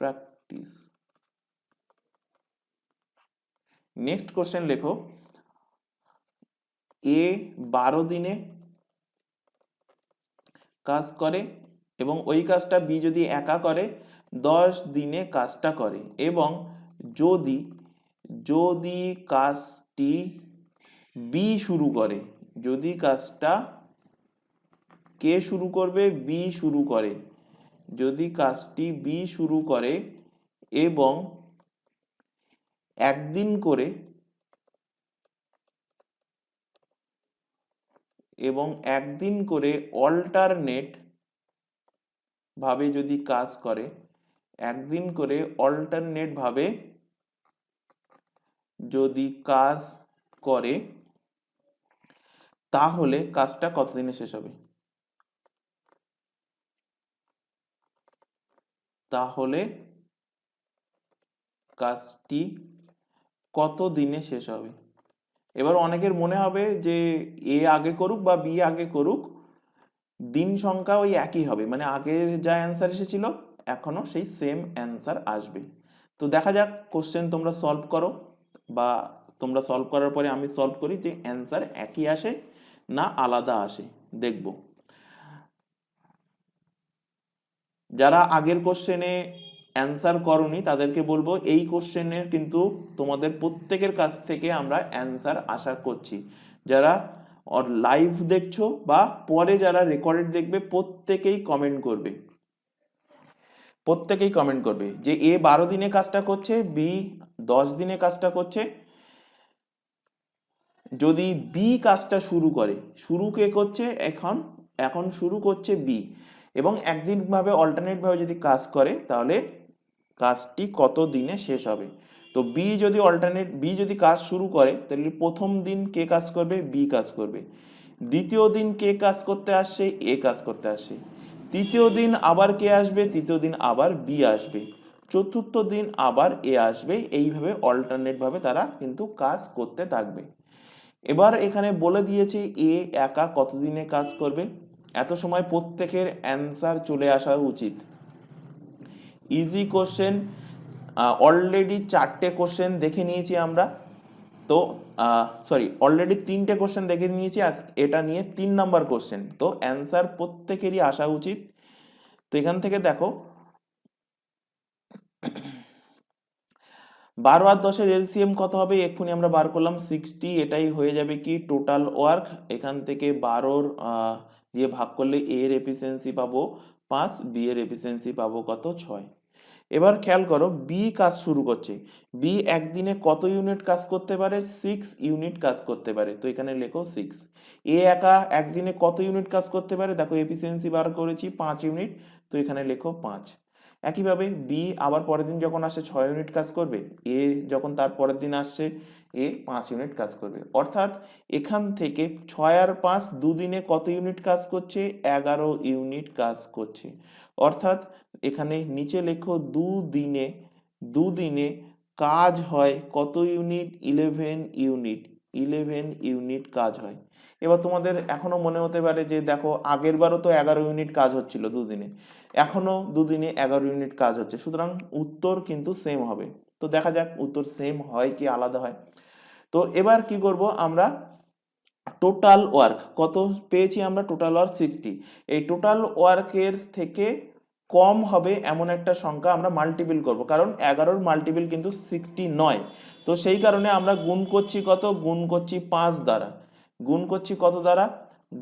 প্র্যাকটিস। নেক্সট কোশ্চেন লেখো, এ 12 দিনে কাজ করে এবং ওই কাজটা বি যদি একা করে 10 দিনে কাজটা করে। এবং যদি যদি কাজটি বি শুরু করে, যদি কাজটা কে শুরু করবে, বি শুরু করে, যদি কাজটি বি শুরু করে এবং একদিন করে অল্টারনেট ভাবে যদি কাজ করে, একদিন করে অল্টারনেট ভাবে যদি কাজ করে তাহলে কাজটা কতদিনে শেষ হবে, তাহলে কাজটি কত দিনে শেষ হবে। এবার অনেকের মনে হবে যে এ আগে করুক বা বি আগে করুক, দিন সংখ্যা ওই একই হবে, মানে আগের যা অ্যান্সার এসেছিল এখনো সেই সেম অ্যান্সার আসবে। তো দেখা যাক কোশ্চেন তোমরা সলভ করো, বা তোমরা সলভ করার পরে আমি সলভ করি যে অ্যান্সার একই আসে না আলাদা আসে, দেখব। যারা আগের কোশ্চেনে অ্যান্সার করনি তাদেরকে বলবো এই কোশ্চেনের কিন্তু তোমাদের প্রত্যেকের কাছ থেকে আমরা অ্যান্সার আশা করছি। যারা লাইভ দেখছো বা পরে যারা রেকর্ডেড দেখবে প্রত্যেকেই কমেন্ট করবে, প্রত্যেকেই কমেন্ট করবে যে এ 12 দিনে কাজটা করছে, বি 10 দিনে কাজটা করছে। যদি বি কাজটা শুরু করে, শুরু কে করছে, এখন এখন শুরু করছে বি, এবং একদিন ভাবে অল্টারনেট ভাবে যদি কাজ করে তাহলে কাজটি কত দিনে শেষ হবে। তো বি যদি কাজ শুরু করে তাহলে প্রথম দিন কে কাজ করবে, বি কাজ করবে। দ্বিতীয় দিন কে কাজ করতে আসছে, এ কাজ করতে আসছে। তৃতীয় দিন আবার কে আসবে, তৃতীয় দিন আবার বি আসবে। চতুর্থ দিন আবার এ আসবে। এইভাবে অল্টারনেট ভাবে তারা কিন্তু কাজ করতে থাকবে। এবার এখানে বলে দিয়েছে এ একা কতদিনে কাজ করবে। এত সময় প্রত্যেকের অ্যান্সার চলে আসা উচিত। ইজি কোশ্চেন, অলরেডি 4টে কোশ্চেন দেখে নিয়েছি আমরা। তো অলরেডি 3টে কোশ্চেন দেখে নিয়েছি, আজ এটা নিয়ে 3 নাম্বার কোশ্চেন। তো অ্যান্সার প্রত্যেকেরই আসা উচিত। তো এখান থেকে দেখো 12 আর 10-এর এলসিএম কত হবে, এক্ষুনি আমরা বার করলাম 60। এটাই হয়ে যাবে কি টোটাল ওয়ার্ক। এখান থেকে 12-র দিয়ে ভাগ করলে এ এর এফিসিয়েন্সি পাবো 5, বি এর এফিসিয়েন্সি পাবো কত 6। এবার খেয়াল করো বি কাজ শুরু করছে, বি একদিনে কত ইউনিট কাজ করতে পারে, 6 ইউনিট কাজ করতে পারে, তো এখানে লেখো 6। এ একা একদিনে কত ইউনিট কাজ করতে পারে, দেখো এফিসিয়েন্সি বার করেছি 5 ইউনিট, তো এখানে লেখো 5। একইভাবে বি আবার পরের দিন যখন আসে 6 ইউনিট কাজ করবে, এ যখন তার পরের দিন আসছে এ 5 ইউনিট কাজ করবে। অর্থাৎ এখান থেকে 6 আর 5 দুদিনে কত ইউনিট কাজ করছে, 11 ইউনিট কাজ করছে। অর্থাৎ এখানে নিচে লেখো দুদিনে কাজ হয় কত ইউনিট, 11 ইউনিট, 11 ইউনিট কাজ হয়। এবার তোমাদের এখনো মনে হতে পারে যে দেখো আগের বারও তো 11 ইউনিট কাজ হচ্ছিল দুদিনে, এখনো দুদিনে 11 ইউনিট কাজ হচ্ছে, সুতরাং উত্তর কিন্তু সেম হবে। তো দেখা যাক উত্তর সেম হয় কি আলাদা হয়। তো এবার কি করব আমরা, টোটাল ওয়ার্ক কত পেয়েছি আমরা, টোটাল ওয়ার্ক 60। এই টোটাল ওয়ার্কের থেকে কম হবে এমন একটা সংখ্যা আমরা মাল্টিপল করব, কারণ 11-র মাল্টিপল কিন্তু 60 নয়। তো সেই কারণে আমরা গুণ করছি কত, গুণ করছি 5 দ্বারা। গুণ করছি কত দ্বারা,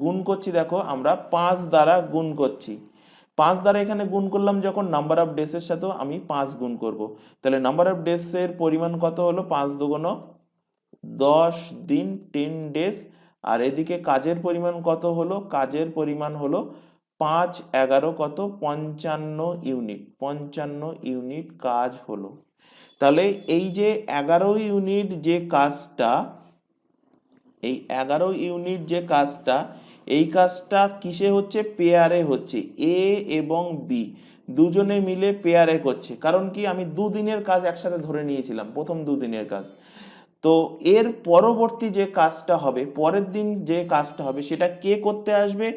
গুণ করছি দেখো আমরা 5 দ্বারা গুণ করছি। 5 দ্বারা এখানে গুণ করলাম যখন, নাম্বার অফ ডেসের সাথেও আমি 5 গুণ করব। তাহলে নাম্বার অফ ডেসের পরিমাণ কত হলো, 5 দুগুণ 10 দিন, 10 ডেজ। আর এদিকে কাজের পরিমাণ কত হলো, কাজের পরিমাণ হলো 5 11 কত 55 ইউনিট, 55 ইউনিট কাজ হলো। তাহলে এই যে 11 ইউনিট যে কাজটা, এই 11 ইউনিট যে কাজটা, এই কাজটা কিসে হচ্ছে, পেয়ারে হচ্ছে, এ এবং বি দুজনে মিলে পেয়ারে করছে। কারণ কি, আমি দুদিনের কাজ একসাথে ধরে নিয়েছিলাম, প্রথম দুদিনের কাজ। তো এর পরবর্তী যে কাজটা হবে, পরের দিন যে কাজটা হবে, সেটা কে করতে আসবে,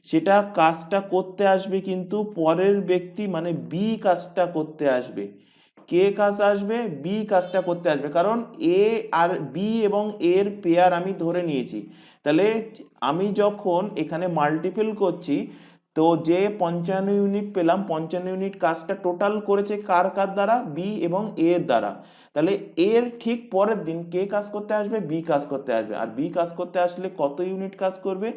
সেটা কাজটা করতে আসবে কিন্তু পরের ব্যক্তি মানে বি কাজটা করতে আসবে। কে কাজ আসবে, বি কাজটা করতে আসবে, কারণ এ আর বি এবং এর পেয়ার আমি ধরে নিয়েছি। তাহলে আমি যখন এখানে মাল্টিপল করছি, তো যে 55 ইউনিট পেলাম, 55 ইউনিট কাজটা টোটাল করেছে কার কার দ্বারা, বি এবং এর দ্বারা। তাহলে এর ঠিক পরের দিন কে কাজ করতে আসবে, বি কাজ করতে আসবে। আর বি কাজ করতে আসলে কত ইউনিট কাজ করবে,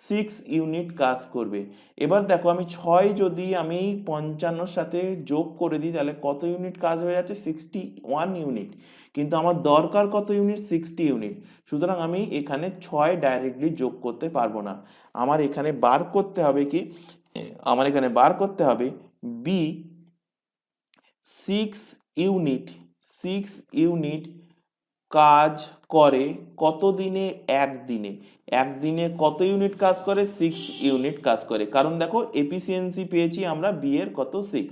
6 ইউনিট কাজ করবে। এবার দেখো আমি 6 যদি আমি 55-র সাথে যোগ করে দিই, তাহলে কত ইউনিট কাজ হয়ে যাচ্ছে, 61 ইউনিট। কিন্তু আমার দরকার কত ইউনিট, 60 ইউনিট। সুতরাং আমি এখানে 6 ডাইরেক্টলি যোগ করতে পারবো না। আমার এখানে বার করতে হবে কি, আমার এখানে বার করতে হবে বি 6 ইউনিট, 6 ইউনিট কাজ করে কত দিনে, একদিনে। একদিনে কত ইউনিট কাজ করে, 6 ইউনিট কাজ করে। কারণ দেখো এফিসিয়েন্সি পেয়েছি আমরা বি এর কত, 6,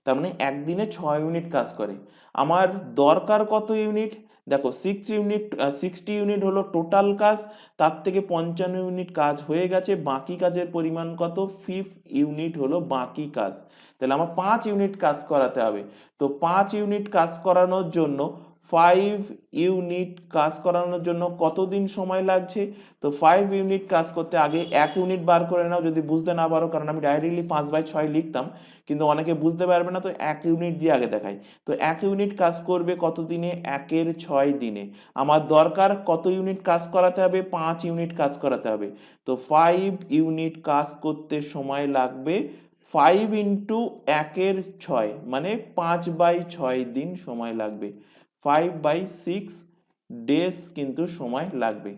তার মানে একদিনে 6 ইউনিট কাজ করে। আমার দরকার কত ইউনিট, দেখো 6 ইউনিট, 60 ইউনিট হলো টোটাল কাজ, তার থেকে 55 ইউনিট কাজ হয়ে গেছে, বাকি কাজের পরিমাণ কত, 5 ইউনিট হলো বাকি কাজ। তাহলে আমার 5 ইউনিট কাজ করাতে হবে। তো 5 ইউনিট কাজ করানোর জন্য, 5 ইউনিট কাজ করানোর জন্য কতদিন সময় লাগছে, তো 5 ইউনিট কাজ করতে আগে 1 ইউনিট বার করে নাও যদি বুঝতে না পারো, কারণ আমি ডাইরেক্টলি 5/6 লিখতাম, কিন্তু অনেকে বুঝতে পারবে না, তো 1 ইউনিট দিয়ে আগে দেখাই। তো 1 ইউনিট কাজ করবে কত দিনে, 1/6 দিনে। আমার দরকার কত ইউনিট কাজ করাতে হবে, 5 ইউনিট কাজ করাতে হবে। তো 5 ইউনিট কাজ করতে সময় লাগবে 5 × 1/6, মানে 5/6 দিন সময় লাগবে, 5/6 ডেজ কিন্তু সময় লাগবে।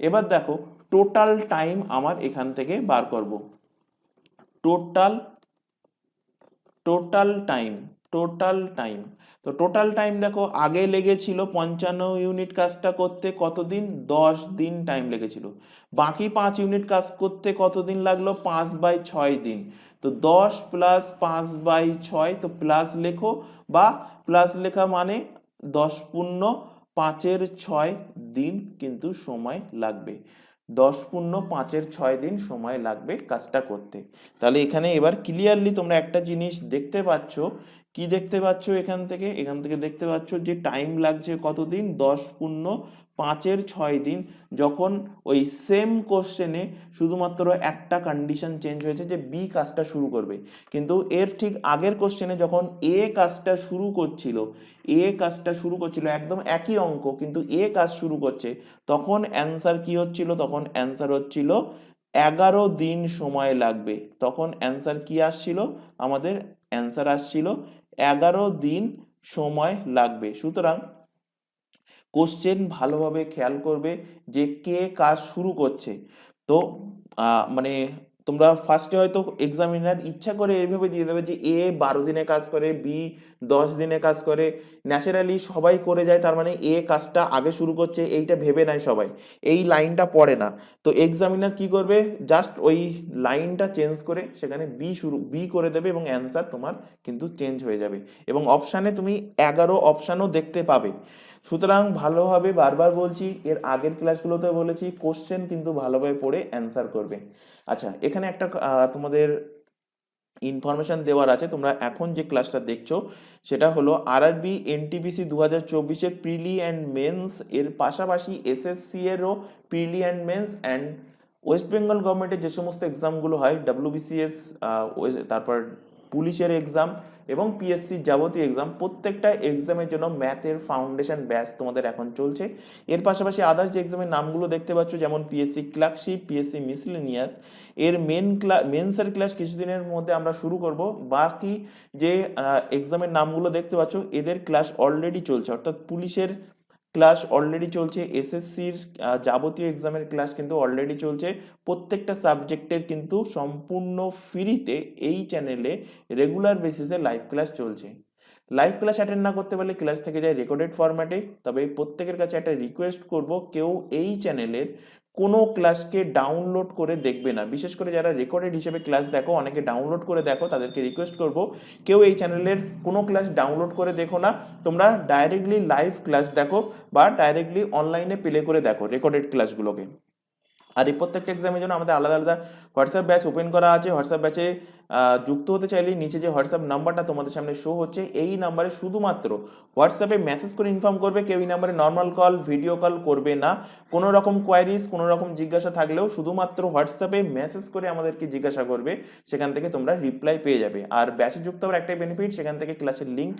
এবার দেখো টোটাল টাইম আমার এখান থেকে বার করব। Total total time, total time. তো টোটাল টাইম দেখো আগে লেগেছিল 55 ইউনিট কাজটা করতে কতদিন, 10 দিন টাইম লেগেছিল। বাকি 5 ইউনিট কাজ করতে কতদিন লাগলো, 5/6 দিন। তো 10 + 5/6, তো প্লাস লেখো, বা প্লাস লেখা মানে 10 পূর্ণ 5/6 দিন কিন্তু সময় লাগবে। 10 পূর্ণ 5/6 দিন সময় লাগবে কাজটা করতে। তাহলে এখানে এবার ক্লিয়ারলি তোমরা একটা জিনিস দেখতে পাচ্ছ, কি দেখতে পাচ্ছ, এখান থেকে দেখতে পাচ্ছ যে টাইম লাগছে কতদিন, 10 পূর্ণ 5/6 দিন। যখন ওই সেম কোশ্চেনে শুধুমাত্র একটা কন্ডিশন চেঞ্জ হয়েছে যে বি কাজটা শুরু করবে, কিন্তু এর ঠিক আগের কোশ্চেনে যখন এ কাজটা শুরু করছিল, একদম একই অঙ্ক, কিন্তু এ কাজ শুরু করছে, তখন অ্যান্সার কি হচ্ছিল, তখন অ্যান্সার হচ্ছিল 11 দিন সময় লাগবে। তখন অ্যান্সার কি আসছিল? আমাদের অ্যান্সার আসছিল 11 দিন সময় লাগবে। সুতরাং কোশ্চেন ভালোভাবে খেয়াল করবে যে কে কাজ শুরু করছে। তো মানে তোমরা ফার্স্টে হয়তো এক্সামিনার ইচ্ছা করে এইভাবে দিয়ে দেবে যে এ 12 দিনে কাজ করে, বি 10 দিনে কাজ করে। ন্যাচারালি সবাই করে যায়, তার মানে এ কাজটা আগে শুরু করছে, এইটা ভেবে নেয় সবাই, এই লাইনটা পড়ে না। তো এক্সামিনার কি করবে, জাস্ট ওই লাইনটা চেঞ্জ করে সেখানে বি করে দেবে এবং অ্যান্সার তোমার কিন্তু চেঞ্জ হয়ে যাবে। এবং অপশানে তুমি 11 অপশানও দেখতে পাবে। সুতরাং ভালোভাবে, বারবার বলছি, এর আগের ক্লাসগুলোতে বলেছি, কোশ্চেন কিন্তু ভালোভাবে পড়ে অ্যান্সার করবে। আচ্ছা, এখানে একটা তোমাদের ইনফরমেশন দেওয়ার আছে। তোমরা এখন যে ক্লাসটা দেখছো সেটা হলো আরআরবি এনটিপিসি 2024-এর প্রিলি অ্যান্ড মেন্স, এর পাশাপাশি এসএসসি এরও prelim and mains, and West Bengal গভর্নমেন্টের যে সমস্ত এক্সামগুলো হয়, ডব্লিউবিসিএস, তারপর পুলিশের এক্সাম এবং পিএসসির যাবতীয় এক্সাম, প্রত্যেকটা এক্সামের জন্য ম্যাথের ফাউন্ডেশন ব্যাচ তোমাদের এখন চলছে। এর পাশাপাশি আদার্স যে এক্সামের নামগুলো দেখতে পাচ্ছ, যেমন পিএসসি ক্লার্কশিপ, পিএসসি মিসলেনিয়াস, এর মেন্সের ক্লাস কিছুদিনের মধ্যে আমরা শুরু করব। বাকি যে এক্সামের নামগুলো দেখতে পাচ্ছ এদের ক্লাস অলরেডি চলছে, অর্থাৎ পুলিশের ক্লাস অলরেডি চলছে, এসএসসির যাবতীয় এক্সামের ক্লাস কিন্তু অলরেডি চলছে। প্রত্যেকটা সাবজেক্টের কিন্তু সম্পূর্ণ ফ্রিতে এই চ্যানেলে রেগুলার বেসিসে লাইভ ক্লাস চলছে। লাইভ ক্লাস অ্যাটেন্ড না করতে পারলে ক্লাস থেকে যায় রেকর্ডেড ফরম্যাটে। তবে প্রত্যেকের কাছে একটা রিকোয়েস্ট করব, কেউ এই চ্যানেলের কোনো ক্লাসকে ডাউনলোড করে দেখবে না। বিশেষ করে যারা রেকর্ডেড হিসেবে ক্লাস দেখো, অনেকে ডাউনলোড করে দেখো, তাদেরকে রিকোয়েস্ট করব, কেউ এই চ্যানেলের কোনো ক্লাস ডাউনলোড করে দেখো না। তোমরা ডাইরেক্টলি লাইভ ক্লাস দেখো বা ডাইরেক্টলি অনলাইনে প্লে করে দেখো রেকর্ডেড ক্লাসগুলোকে। আর এই প্রত্যেকটা এক্সামের জন্য আমাদের আলাদা আলাদা হোয়াটসঅ্যাপ ব্যাচ ওপেন করা আছে। হোয়াটসঅ্যাপ ব্যাচে যুক্ত হতে চাইলে নিচে যে হোয়াটসঅ্যাপ নাম্বারটা তোমাদের সামনে শো হচ্ছে, এই নাম্বারে শুধুমাত্র হোয়াটসঅ্যাপে মেসেজ করে ইনফর্ম করবে। কেউ এই নাম্বারে নর্মাল কল, ভিডিও কল করবে না। কোনো রকম কোয়ারিজ, কোনো রকম জিজ্ঞাসা থাকলেও শুধুমাত্র হোয়াটসঅ্যাপে মেসেজ করে আমাদেরকে জিজ্ঞাসা করবে, সেখান থেকে তোমরা রিপ্লাই পেয়ে যাবে। আর ব্যাচে যুক্ত হওয়ার একটাই বেনিফিট, সেখান থেকে ক্লাসের লিঙ্ক,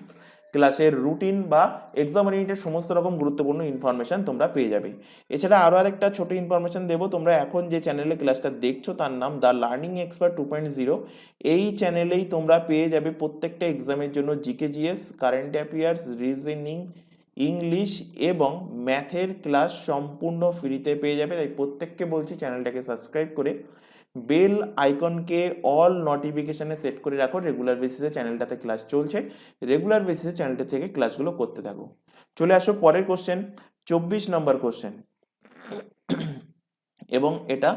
ক্লাসের রুটিন বা এক্সাম ওরিয়েন্টেড সমস্ত রকম গুরুত্বপূর্ণ ইনফরমেশন তোমরা পেয়ে যাবে। এছাড়া আরও আরেকটা ছোট ইনফরমেশন দেবো, তোমরা এখন যে চ্যানেলে ক্লাসটা দেখছো তার নাম দ্য লার্নিং এক্সপার্ট 2.0। এই চ্যানেলেই তোমরা পেয়ে যাবে প্রত্যেকটা এক্সামের জন্য GK, GS, current affairs, reasoning, English এবং ম্যাথের ক্লাস সম্পূর্ণ ফ্রিতে পেয়ে যাবে। তাই প্রত্যেককে বলছি চ্যানেলটাকে সাবস্ক্রাইব করে বেল আইকনকে অল নোটিফিকেশনে সেট করে রাখো। রেগুলার বেসিসে চ্যানেলটাতে ক্লাস চলছে, রেগুলার বেসিসে চ্যানেলটা থেকে ক্লাসগুলো করতে থাকো। চলে আসো পরের কোশ্চেন, 24 নম্বর কোশ্চেন, এবং এটা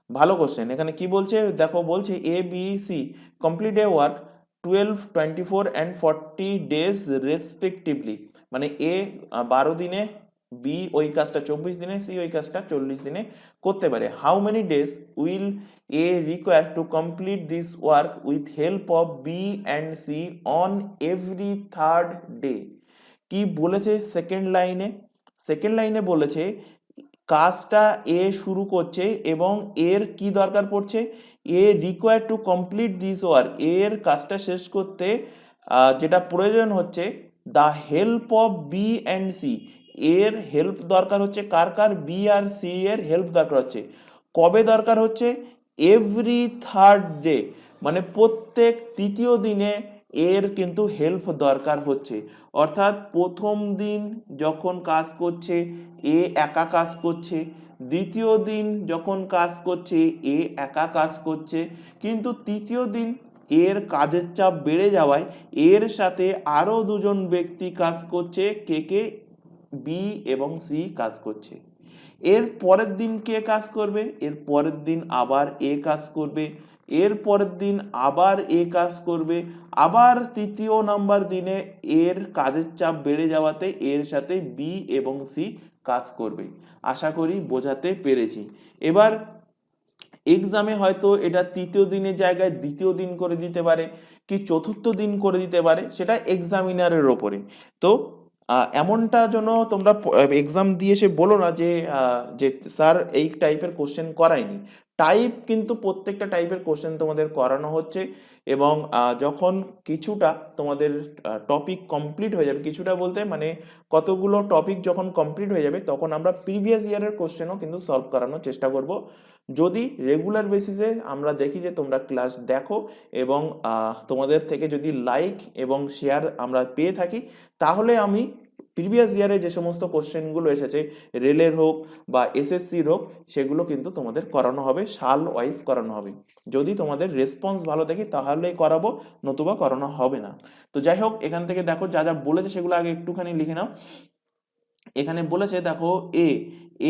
ভালো কোশ্চেন। এখানে কি বলছে দেখো, বলছে A B C complete a work 12, 24 and 40 days respectively. মানে এ 12 দিনে, বি ওই কাজটা 24 দিনে, সি ওই কাজটা 40 দিনে করতে পারে। How many days will A require to complete this work with help of B and C on every third day. কি বলেছে সেকেন্ড লাইনে? সেকেন্ড লাইনে বলেছে কাজটা এ শুরু করছে এবং এর কি দরকার পড়ছে, A require to complete this work, এর কাজটা শেষ করতে যেটা প্রয়োজন হচ্ছে, the help of B and C, এর হেল্প দরকার হচ্ছে কার কার, বি আর সি এর হেল্প দরকার হচ্ছে। কবে দরকার হচ্ছে? এভরি থার্ড ডে, মানে প্রত্যেক তৃতীয় দিনে এর কিন্তু হেল্প দরকার হচ্ছে। অর্থাৎ প্রথম দিন যখন কাজ করছে এ একা কাজ করছে, দ্বিতীয় দিন যখন কাজ করছে এ একা কাজ করছে, কিন্তু তৃতীয় দিন এর কাজের চাপ বেড়ে যাওয়ায় এর সাথে আরও দুজন ব্যক্তি কাজ করছে, কে কে, বি এবং সি কাজ করছে। এর পরের দিন কে কাজ করবে? এর পরের দিন আবার এ কাজ করবে, এর পরের দিন আবার এ কাজ করবে, আবার তৃতীয় নাম্বার দিনে এর কাজের চাপ বেড়ে যাওয়াতে এর সাথে বি এবং সি কাজ করবে। আশা করি বোঝাতে পেরেছি। এবার এক্সামে হয়তো এটা তৃতীয় দিনের জায়গায় দ্বিতীয় দিন করে দিতে পারে, কি চতুর্থ দিন করে দিতে পারে, সেটা এক্সামিনারের ওপরে। তো এমনটা যেন তোমরা এক্সাম দিয়ে এসে বলো না যে স্যার এই টাইপের কোশ্চেন করায়নি। টাইপ কিন্তু প্রত্যেকটা টাইপের কোশ্চেন তোমাদের করানো হচ্ছে, এবং যখন কিছুটা তোমাদের টপিক কমপ্লিট হয়ে যাবে, কিছুটা বলতে মানে কতগুলো টপিক যখন কমপ্লিট হয়ে যাবে, তখন আমরা প্রিভিয়াস ইয়ারের কোশ্চেনও কিন্তু সলভ করানোর চেষ্টা করব। যদি রেগুলার বেসিসে আমরা দেখি যে তোমরা ক্লাস দেখো এবং তোমাদের থেকে যদি লাইক এবং শেয়ার আমরা পেয়ে থাকি, তাহলে আমি প্রিভিয়াস ইয়ারে যে সমস্ত কোশ্চেনগুলো এসেছে, রেলের হোক বা এসএসসির হোক, সেগুলো কিন্তু তোমাদের করানো হবে, সাল ওয়াইজ করানো হবে। যদি তোমাদের রেসপন্স ভালো দেখি তাহলেই করাবো, নতুবা করানো হবে না। তো যাই হোক, এখান থেকে দেখো যা যা বলেছে সেগুলো আগে একটুখানি লিখে নাও। এখানে বলেছে দেখো, এ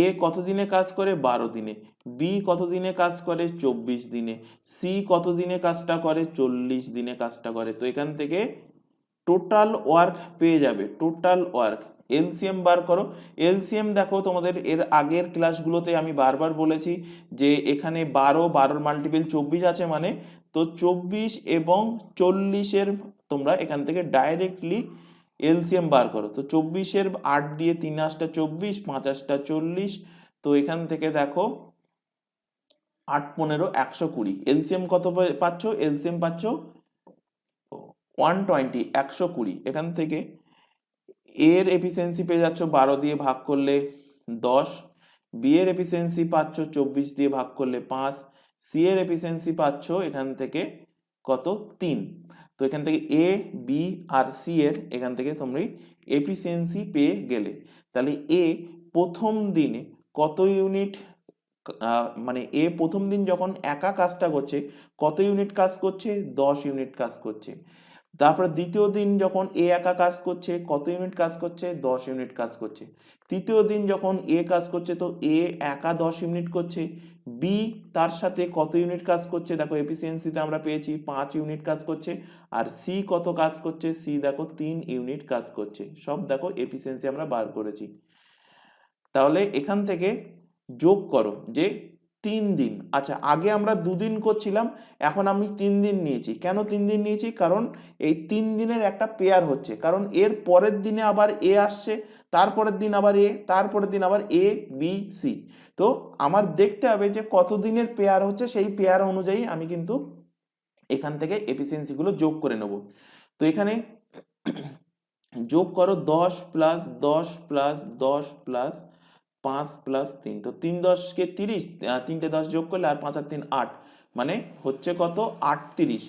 এ কত দিনে কাজ করে? 12 দিনে। বি কত দিনে কাজ করে? 24 দিনে। সি কত দিনে কাজটা করে? 40 দিনে কাজটা করে। তো এখান থেকে টোটাল ওয়ার্ক পেয়ে যাবে, টোটাল ওয়ার্ক। এলসিএম বার করো। এলসিএম দেখো, তোমাদের এর আগের ক্লাসগুলোতে আমি বারবার বলেছি যে এখানে 12 মাল্টিপল 24 আছে, মানে তো 24 এবং 40-এর তোমরা এখান থেকে ডাইরেক্টলি এলসিএম বার করো। তো 24-এর 8 দিয়ে 3 8টা 24, 5 8টা 40। তো এখান থেকে দেখো 8 15 120। এলসিএম কত পাচ্ছ? এলসিএম পাচ্ছ 120, 120। এখান থেকে এর এফিসিয়েন্সি পেয়ে যাচ্ছ 12 দিয়ে ভাগ করলে 10, বি এর এফিসিয়েন্সি পাচ্ছ 24 দিয়ে ভাগ করলে 5, সি এর এফিসিয়েন্সি পাচ্ছ এখান থেকে কত? 3। তো এখান থেকে এ, বি আর সি এর এখান থেকে তোমরা এফিসিয়েন্সি পেয়ে গেলে। তাহলে এ প্রথম দিনে কত ইউনিট, মানে এ প্রথম দিন যখন একা কাজটা করছে কত ইউনিট কাজ করছে? 10 ইউনিট কাজ করছে। তারপরে দ্বিতীয় দিন যখন এ একা কাজ করছে কত ইউনিট কাজ করছে? 10 ইউনিট কাজ করছে। তৃতীয় দিন যখন এ কাজ করছে তো এ একা 10 ইউনিট করছে। বি তার সাথে কত ইউনিট কাজ করছে? দেখো এফিসিয়েন্সিতে আমরা পেয়েছি 5 ইউনিট কাজ করছে। আর সি কত কাজ করছে? সি দেখো 3 ইউনিট কাজ করছে। সব দেখো এফিসিয়েন্সি আমরা বার করেছি। তাহলে এখান থেকে যোগ করো যে 3 দিন, আচ্ছা আগে আমরা 2 দিন করছিলাম, এখন আমি 3 দিন নিয়েছি। কেন 3 দিন নিয়েছি? কারণ এই 3 দিনের একটা পেয়ার হচ্ছে, কারণ এর পরের দিনে আবার এ আসছে, তারপরের দিন আবার এ, তারপরের দিন আবার এ বি সি। তো আমার দেখতে হবে যে কত দিনের পেয়ার হচ্ছে, সেই পেয়ার অনুযায়ী আমি কিন্তু এখান থেকে এফিসিয়েন্সিগুলো যোগ করে নেব। তো এখানে যোগ করো 10 প্লাস 10 প্লাস 10 প্লাস 5 প্লাস 3। তো 3 10 কে 30, 3টে 10 যোগ করলে আর 5 আর 3 8, মানে হচ্ছে কত? 38।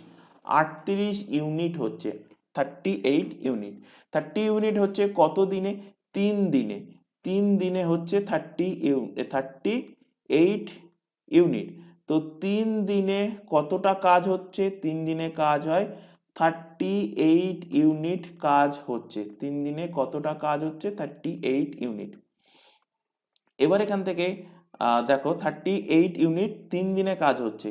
38 ইউনিট হচ্ছে, 38 ইউনিট। 30 ইউনিট হচ্ছে কত দিনে? 3 দিনে। 3 দিনে হচ্ছে 38 ইউনিট। তো 3 দিনে কতটা কাজ হচ্ছে? 3 দিনে কাজ হয় 38 ইউনিট কাজ হচ্ছে। 3 দিনে কতটা কাজ হচ্ছে? 38 ইউনিট। এবার এখান থেকে দেখো 38 ইউনিট 3 দিনে কাজ হচ্ছে।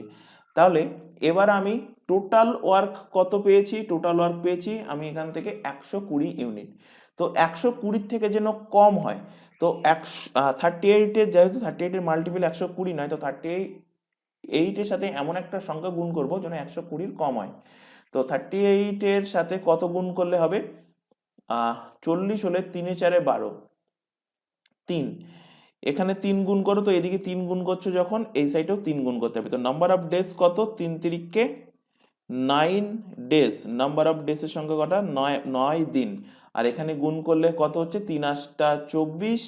তাহলে এবার আমি টোটাল ওয়ার্ক কত পেয়েছি? টোটাল ওয়ার্ক পেয়েছি আমি এখান থেকে 120 ইউনিট। তো 120 থেকে যেন কম হয়, তো 38-এর যেহেতু 38-এর মাল্টিপল 120 নয়, তো 38-এর সাথে এমন একটা সংখ্যা গুণ করব যেন 120-র কম হয়। তো 38-এর সাথে কত গুণ করলে হবে? 40 হলে 3 4 12, 3। এখানে 3 গুণ করো, তো এদিকে 3 গুণ করছো যখন, এই সাইডেও 3 গুণ করতে হবে। তো নাম্বার অফ ডেজ কত? 3 তিরিকে 9 ডেজ। নাম্বার অফ ডেজের সংখ্যা কটা? 9 দিন। আর এখানে গুণ করলে কত হচ্ছে? 3 8টা 24,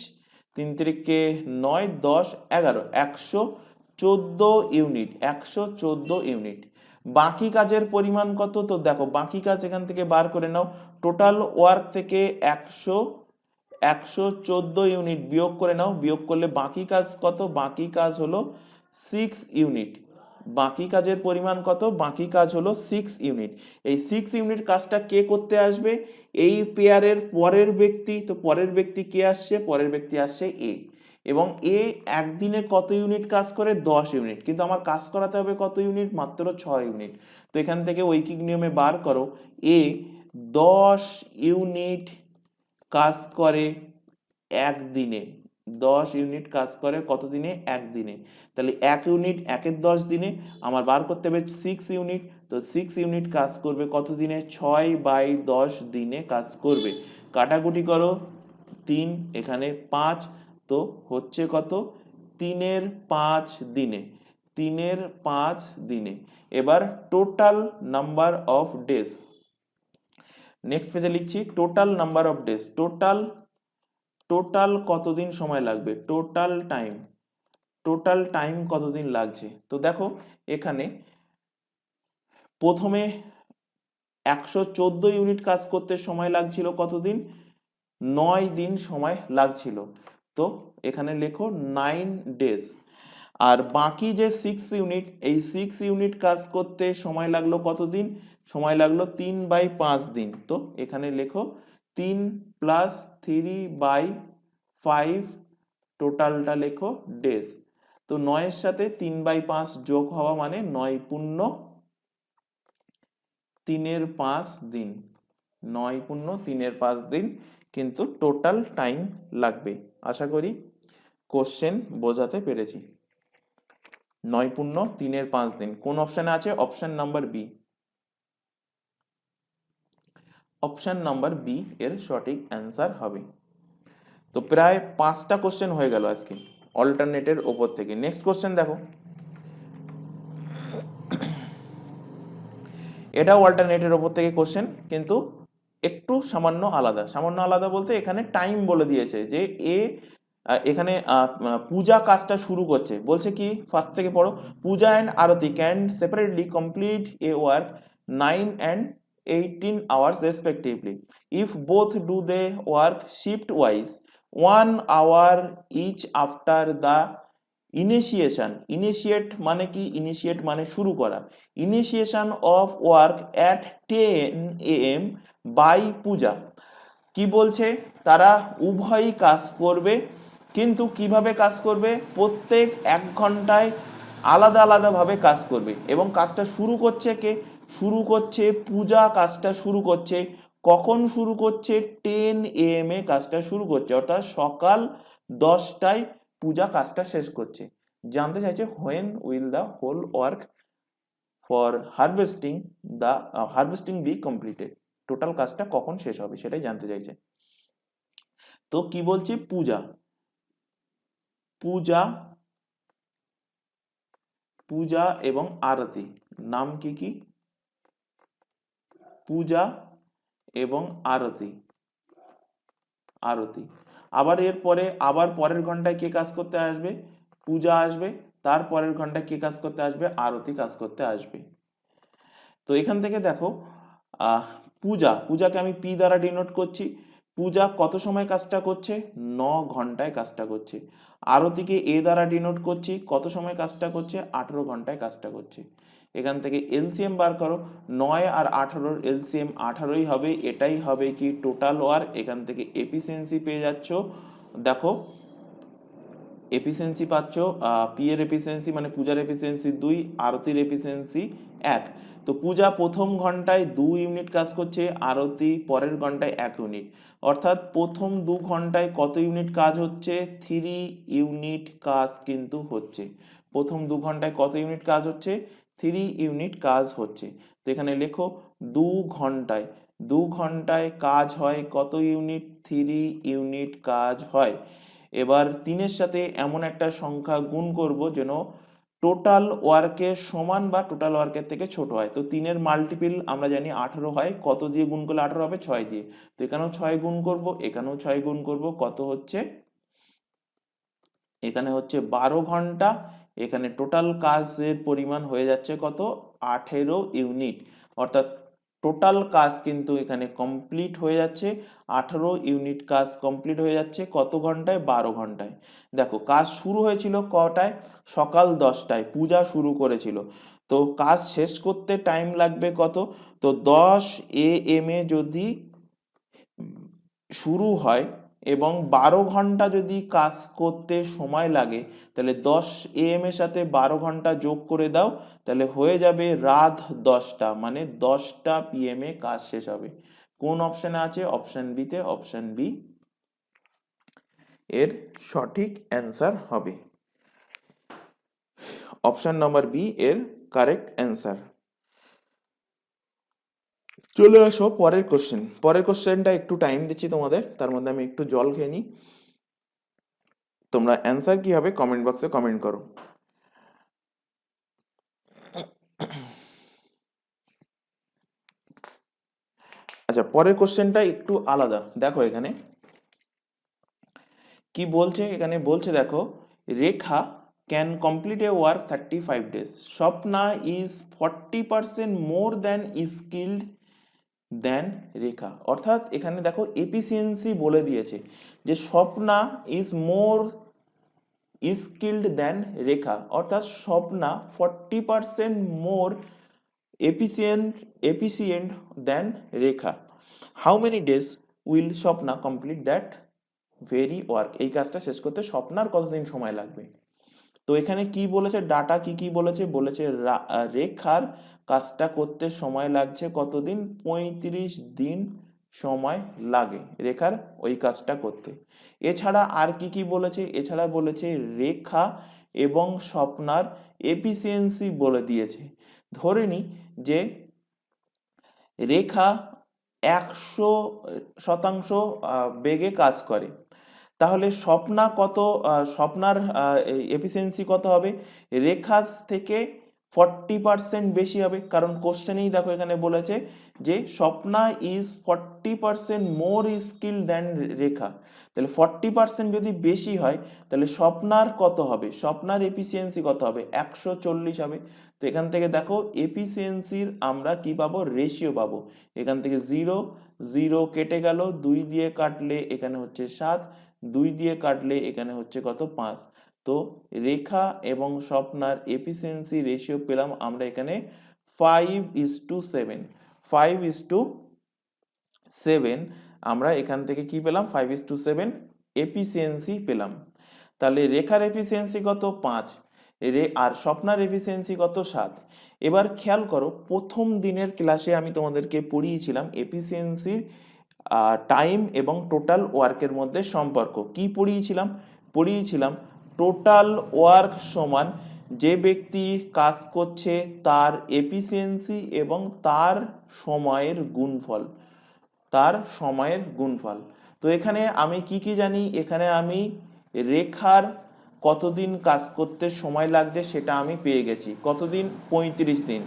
3 তিরিকে 9 10 11, 114 ইউনিট, 114 ইউনিট। বাকি কাজের পরিমাণ কত? তো দেখো বাকি কাজ এখান থেকে বার করে নাও। টোটাল ওয়ার্ক থেকে 114 ইউনিট বিয়োগ করে নাও। বিয়োগ করলে বাকি কাজ কত? বাকি কাজ হলো 6 ইউনিট। বাকি কাজের পরিমাণ কত? বাকি কাজ হলো 6 ইউনিট। এই 6 ইউনিট কাজটা কে করতে আসবে? এই পেয়ারের পরের ব্যক্তি। তো পরের ব্যক্তি কে আসছে? পরের ব্যক্তি আসছে এ। এবং এ একদিনে কত ইউনিট কাজ করে? 10 ইউনিট। কিন্তু আমার কাজ করাতে হবে কত ইউনিট? মাত্র 6 ইউনিট। তো এখান থেকে ঐকিক নিয়মে বার করো, এ 10 ইউনিট কাজ করে একদিনে। 10 ইউনিট কাজ করে কত দিনে? একদিনে। তাহলে 1 ইউনিট 1-এর 10 দিনে, আমার বার করতে হবে 6 ইউনিট। তো 6 ইউনিট কাজ করবে কত দিনে? 6/10 দিনে কাজ করবে। কাটাকুটি করো, 3 এখানে 5, তো হচ্ছে কত? 3-এর 5 দিনে। 3 5 দিনে। এবার total number of days, next পেজে লিখছি total number of days, total কতদিন সময় লাগবে, টোটাল টাইম কতদিন লাগছে। তো দেখো এখানে প্রথমে 114 ইউনিট কাজ করতে সময় লাগছিল কতদিন, 9 দিন সময় লাগছিল। তো এখানে লেখো 9 ডেজ। আর বাকি যে 6 ইউনিট, এই 6 ইউনিট কাজ করতে সময় লাগলো কতদিন, সময় লাগলো 3/5 দিন। তো এখানে লেখো 3 + 3/5, টোটালটা লেখো ডেজ। তো 9 এর সাথে 3/5 যোগ হওয়া মানে 9 পূর্ণ 3/5 দিন, 9 পূর্ণ 3/5 দিন কিন্তু টোটাল টাইম লাগবে। আশা করি কোশ্চেন বোঝাতে পেরেছি। 9 পূর্ণ 3/5 দিন কোন অপশানে আছে, option number B, option number B এর সঠিক অ্যান্সার হবে। তো প্রায় 5টা কোশ্চেন হয়ে গেল আজকে অল্টারনেটের ওপর থেকে। নেক্সট কোশ্চেন দেখো, এটাও অল্টারনেটের ওপর থেকে কোশ্চেন কিন্তু একটু সামান্য আলাদা বলতে এখানে টাইম বলে দিয়েছে যে এখানে পূজা কাজটা শুরু করছে, বলছে কি ফার্স্ট থেকে পড়ো, Puja and Aarti can separately complete a work 9 and 18 hours respectively if both do the work shift wise 1 hour each after the initiate মানে কি, ইনিশিয়েট মানে শুরু করা, initiation of work at 10 AM by Puja. কি বলছে, তারা উভয়ই কাজ করবে কিন্তু কিভাবে কাজ করবে, প্রত্যেক 1 ঘন্টায় আলাদাভাবে কাজ করবে। এবং কাজটা শুরু করছে কে, শুরু করছে পূজা, কাজটা শুরু করছে কখন, শুরু করছে 10 AM এ কাজটা শুরু করছে, অর্থাৎ সকাল 10টায় পূজা কাজটা শেষ করছে। জানতে চাইছে when will the whole work for harvesting be completed, total কাজটা কখন শেষ হবে সেটাই জানতে চাইছে। তো কি বলছে, পূজা এবং আরতি, নাম কি, পূজা এবং আরতি। আবার এরপরে আবার পরের ঘন্টায় কে কাজ করতে আসবে, পূজা আসবে, তার পরের ঘন্টায় কে কাজ করতে আসবে, আরতি কাজ করতে আসবে। তো এখান থেকে দেখো পূজাকে আমি পি দ্বারা ডিনোট করছি, পূজা কত সময় কাজটা করছে, 9 ঘন্টায় কাজটা করছে। আরতিকে এ দ্বারা ডিনোট করছি, কত সময় কাজটা করছে, 18 ঘন্টায় কাজটা করছে। এখান থেকে এলসিএম বার করো, 9 আর 18 এলসিএম 18ই হবে, এটাই হবে কি টোটাল ওয়ার্ক। এখান থেকে এফিসিয়েন্সি পেয়ে যাচ্ছ, দেখো এফিসিয়েন্সি পাচ্ছ, পি এর এফিসিয়েন্সি মানে পূজার এফিসিয়েন্সি 2, আরতির এফিসিয়েন্সি 1। তো পূজা প্রথম ঘন্টায় 2 ইউনিট কাজ করছে, আরতি পরের ঘন্টায় 1 ইউনিট, অর্থাৎ প্রথম 2 ঘন্টায় কত ইউনিট কাজ হচ্ছে, 3 ইউনিট কাজ কিন্তু হচ্ছে। প্রথম 2 ঘন্টায় কত ইউনিট কাজ হচ্ছে, 3 ইউনিট কাজ হচ্ছে। তো এখানে লেখো 2 ঘন্টায় কাজ হয় কত ইউনিট, 3 ইউনিট কাজ হয়। এবার 3-এর সাথে এমন একটা সংখ্যা গুণ করব যেন টোটাল ওয়ার্কের সমান বা টোটাল ওয়ার্কের থেকে ছোট হয়। তো 3-এর মাল্টিপিল আমরা জানি 18 হয়, কত দিয়ে গুণ করলে 18 হবে, 6 দিয়ে। তো এখানেও 6 গুণ করব, এখানেও 6 গুণ করব, কত হচ্ছে, এখানে হচ্ছে 12 ঘন্টা। এখানে টোটাল কাজের পরিমাণ হয়ে যাচ্ছে কত, 18 ইউনিট, অর্থাৎ টোটাল কাজ কিন্তু এখানে কমপ্লিট হয়ে যাচ্ছে, 18 ইউনিট কাজ কমপ্লিট হয়ে যাচ্ছে কত ঘন্টায়, 12 ঘন্টায়। দেখো কাজ শুরু হয়েছিল কটায়, সকাল 10টায় পূজা শুরু করেছিল, তো কাজ শেষ করতে টাইম লাগবে কত, তো 10 AM এ যদি শুরু হয় এবং 12 ঘন্টা যদি কাজ করতে সময় লাগে, তাহলে 10 AM এর সাথে 12 ঘন্টা যোগ করে দাও, তাহলে হয়ে যাবে রাত 10টা, মানে 10টা PM এ কাজ শেষ হবে। কোন অপশনে আছে, অপশন বিতে, অপশন বি এর সঠিক অ্যান্সার হবে, অপশন নাম্বার বি এর কারেক্ট অ্যান্সার। চলে আসো পরের কোশ্চেনটা একটু টাইম দিচ্ছি তোমাদের, তার মধ্যে আমি একটু জল খেয়ে নিই। তোমরা অ্যান্সার কি হবে কমেন্ট বক্সে কমেন্ট করো। আচ্ছা, পরের কোশ্চেনটা একটু আলাদা। দেখো এখানে কি বলছে, এখানে বলছে দেখো, Rekha can complete a work 35 days, Swapna is 40% more than skilled than Rekha. অর্থাৎ এখানে দেখো এফিসিয়েন্সি বলে দিয়েছে যে Swapna is more skilled than Rekha, অর্থাৎ Swapna 40% more efficient than Rekha. How many days will Swapna complete that very work, এই কাজটা শেষ করতে স্বপ্নার কতদিন সময় লাগবে। তো এখানে কি বলেছে, ডাটা কি কি বলেছে, বলেছে রেখার কাজটা করতে সময় লাগছে কতদিন, 35 দিন সময় লাগে রেখার ওই কাজটা করতে। এছাড়া আর কি কি বলেছে, এছাড়া বলেছে রেখা এবং স্বপ্নার এফিসিয়েন্সি বলে দিয়েছে। ধরে নি যে রেখা 100% বেগে কাজ করে, তাহলে স্বপ্না কত, স্বপ্নার এফিসিয়েন্সি কত হবে, রেখা থেকে 40% বেশি হবে, কারণ কোশ্চেনেই দেখো এখানে বলেছে যে Swapna is 40% more skill than Rekha. তাহলে 40% যদি বেশি হয় তাহলে স্বপ্নার কত হবে, স্বপ্নার এফিসিয়েন্সি কত হবে, 140 হবে। তো এখান থেকে দেখো এফিসিয়েন্সির আমরা কি পাবো, রেশিও পাবো। এখান থেকে 0 0 কেটে গেল, 2 দিয়ে কাটলে এখানে হচ্ছে 7, 2 দিয়ে কাটলে এখানে হচ্ছে কত, 5। তো রেখা এবং স্বপ্নার এফিসিয়েন্সি রেশিও পেলাম আমরা এখানে 5:7। 5:7 আমরা এখান থেকে কি পেলাম, 5:7 এফিসিয়েন্সি পেলাম। তাহলে রেখার এফিসিয়েন্সি কত, 5, আর স্বপ্নার এফিসিয়েন্সি কত, 7। এবার খেয়াল করো, প্রথম দিনের ক্লাসে আমি তোমাদেরকে পড়িয়েছিলাম এফিসিয়েন্সির টাইম এবং টোটাল ওয়ার্কের মধ্যে সম্পর্ক। কি পড়িয়েছিলাম টোটাল ওয়ার্ক সমান যে ব্যক্তি কাজ করছে তার এফিসিয়েন্সি এবং তার সময়ের গুণফল। তো এখানে আমি কি কি জানি, এখানে আমি রেখার কতদিন কাজ করতে সময় লাগছে সেটা আমি পেয়ে গেছি, কতদিন, 35 দিন।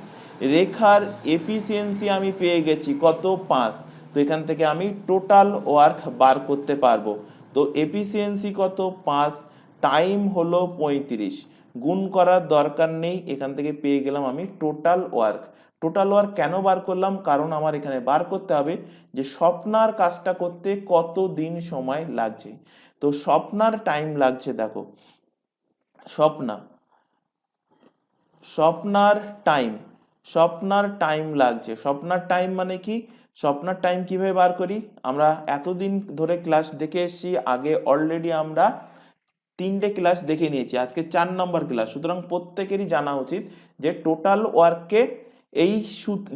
রেখার এফিসিয়েন্সি আমি পেয়ে গেছি কত, 5। তো এখান থেকে আমি টোটাল ওয়ার্ক বার করতে পারবো। তো এফিসিয়েন্সি কত, 5, টাইম হলো 35, গুণ করার দরকার নেই, এখান থেকে পেয়ে গেলাম আমি টোটাল ওয়ার্ক। টোটাল ওয়ার্ক কেন বার করলাম, কারণ আমার এখানে বার করতে হবে যে স্বপ্নার কাজটা করতে কত দিন সময় লাগছে। তো স্বপ্নার টাইম লাগছে, দেখো স্বপ্নার টাইম লাগছে। স্বপ্নার টাইম মানে কি, স্বপ্নার টাইম কিভাবে বার করি, আমরা এতদিন ধরে ক্লাস দেখে এসেছি, আগে অলরেডি আমরা 3টে ক্লাস দেখে নিয়েছি, আজকে 4 নম্বর ক্লাস। সুতরাং প্রত্যেকেরই জানা উচিত যে টোটাল ওয়ার্ককে এই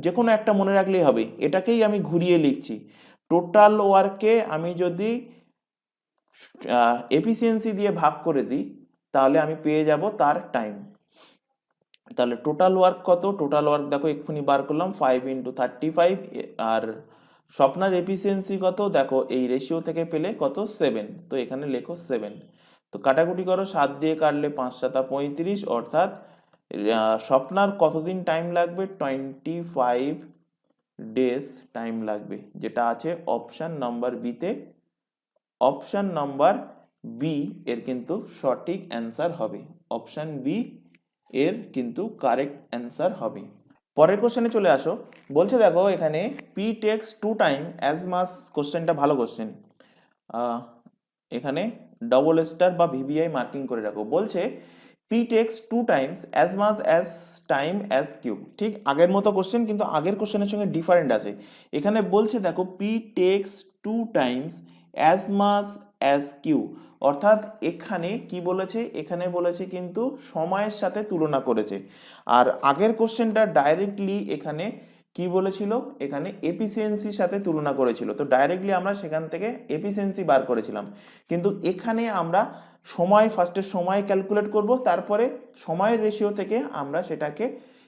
যে কোনো একটা মনে রাখলেই হবে, এটাকেই আমি ঘুরিয়ে লিখছি। টোটাল ওয়ার্ককে আমি যদি এফিসিয়েন্সি দিয়ে ভাগ করে দিই তাহলে আমি পেয়ে যাব তার টাইম। তাহলে টোটাল ওয়ার্ক কত, টোটাল ওয়ার্ক দেখো এক্ষুনি বার করলাম, 5 × 35। আর স্বপ্নার এফিসিয়েন্সি কত, দেখো এই রেশিও থেকে পেলে কত, 7। তো এখানে লেখো 7। তো কাটাকুটি করো, 7 দিয়ে কাটলে 5 × 7 = 35, অর্থাৎ স্বপ্নার কতদিন টাইম লাগবে, 25 ডেজ টাইম লাগবে, যেটা আছে অপশান নাম্বার বিতে। অপশান নাম্বার বি এর কিন্তু সঠিক অ্যান্সার হবে, অপশান বি এর কিন্তু কারেক্ট অ্যান্সার হবে। পরের কোশ্চেনে চলে আসো, বলছে দেখো এখানে P takes 2 time as much, কোশ্চেনটা ভালো কোশ্চেন, এখানে ডবল স্টার বা ভিভিআই মার্কিং করে রাখো। বলছে P takes 2 times as much as time as Q. ঠিক আগের মতো কোশ্চেন, কিন্তু আগের কোশ্চেনের সঙ্গে ডিফারেন্ট আছে। এখানে বলছে দেখো P takes 2 times as much as Q, অর্থাৎ এখানে কি বলেছে, এখানে বলেছে কিন্তু সময়ের সাথে তুলনা করেছে। আর আগের কোশ্চেনটা ডাইরেক্টলি এখানে কি বলেছিল, এখানে এফিসিয়েন্সির সাথে তুলনা করেছিল। তো ডাইরেক্টলি আমরা সেখান থেকে এফিসিয়েন্সি বার করেছিলাম, কিন্তু এখানে আমরা ফার্স্টে সময় ক্যালকুলেট করব, তারপরে সময়ের রেশিও থেকে আমরা সেটাকে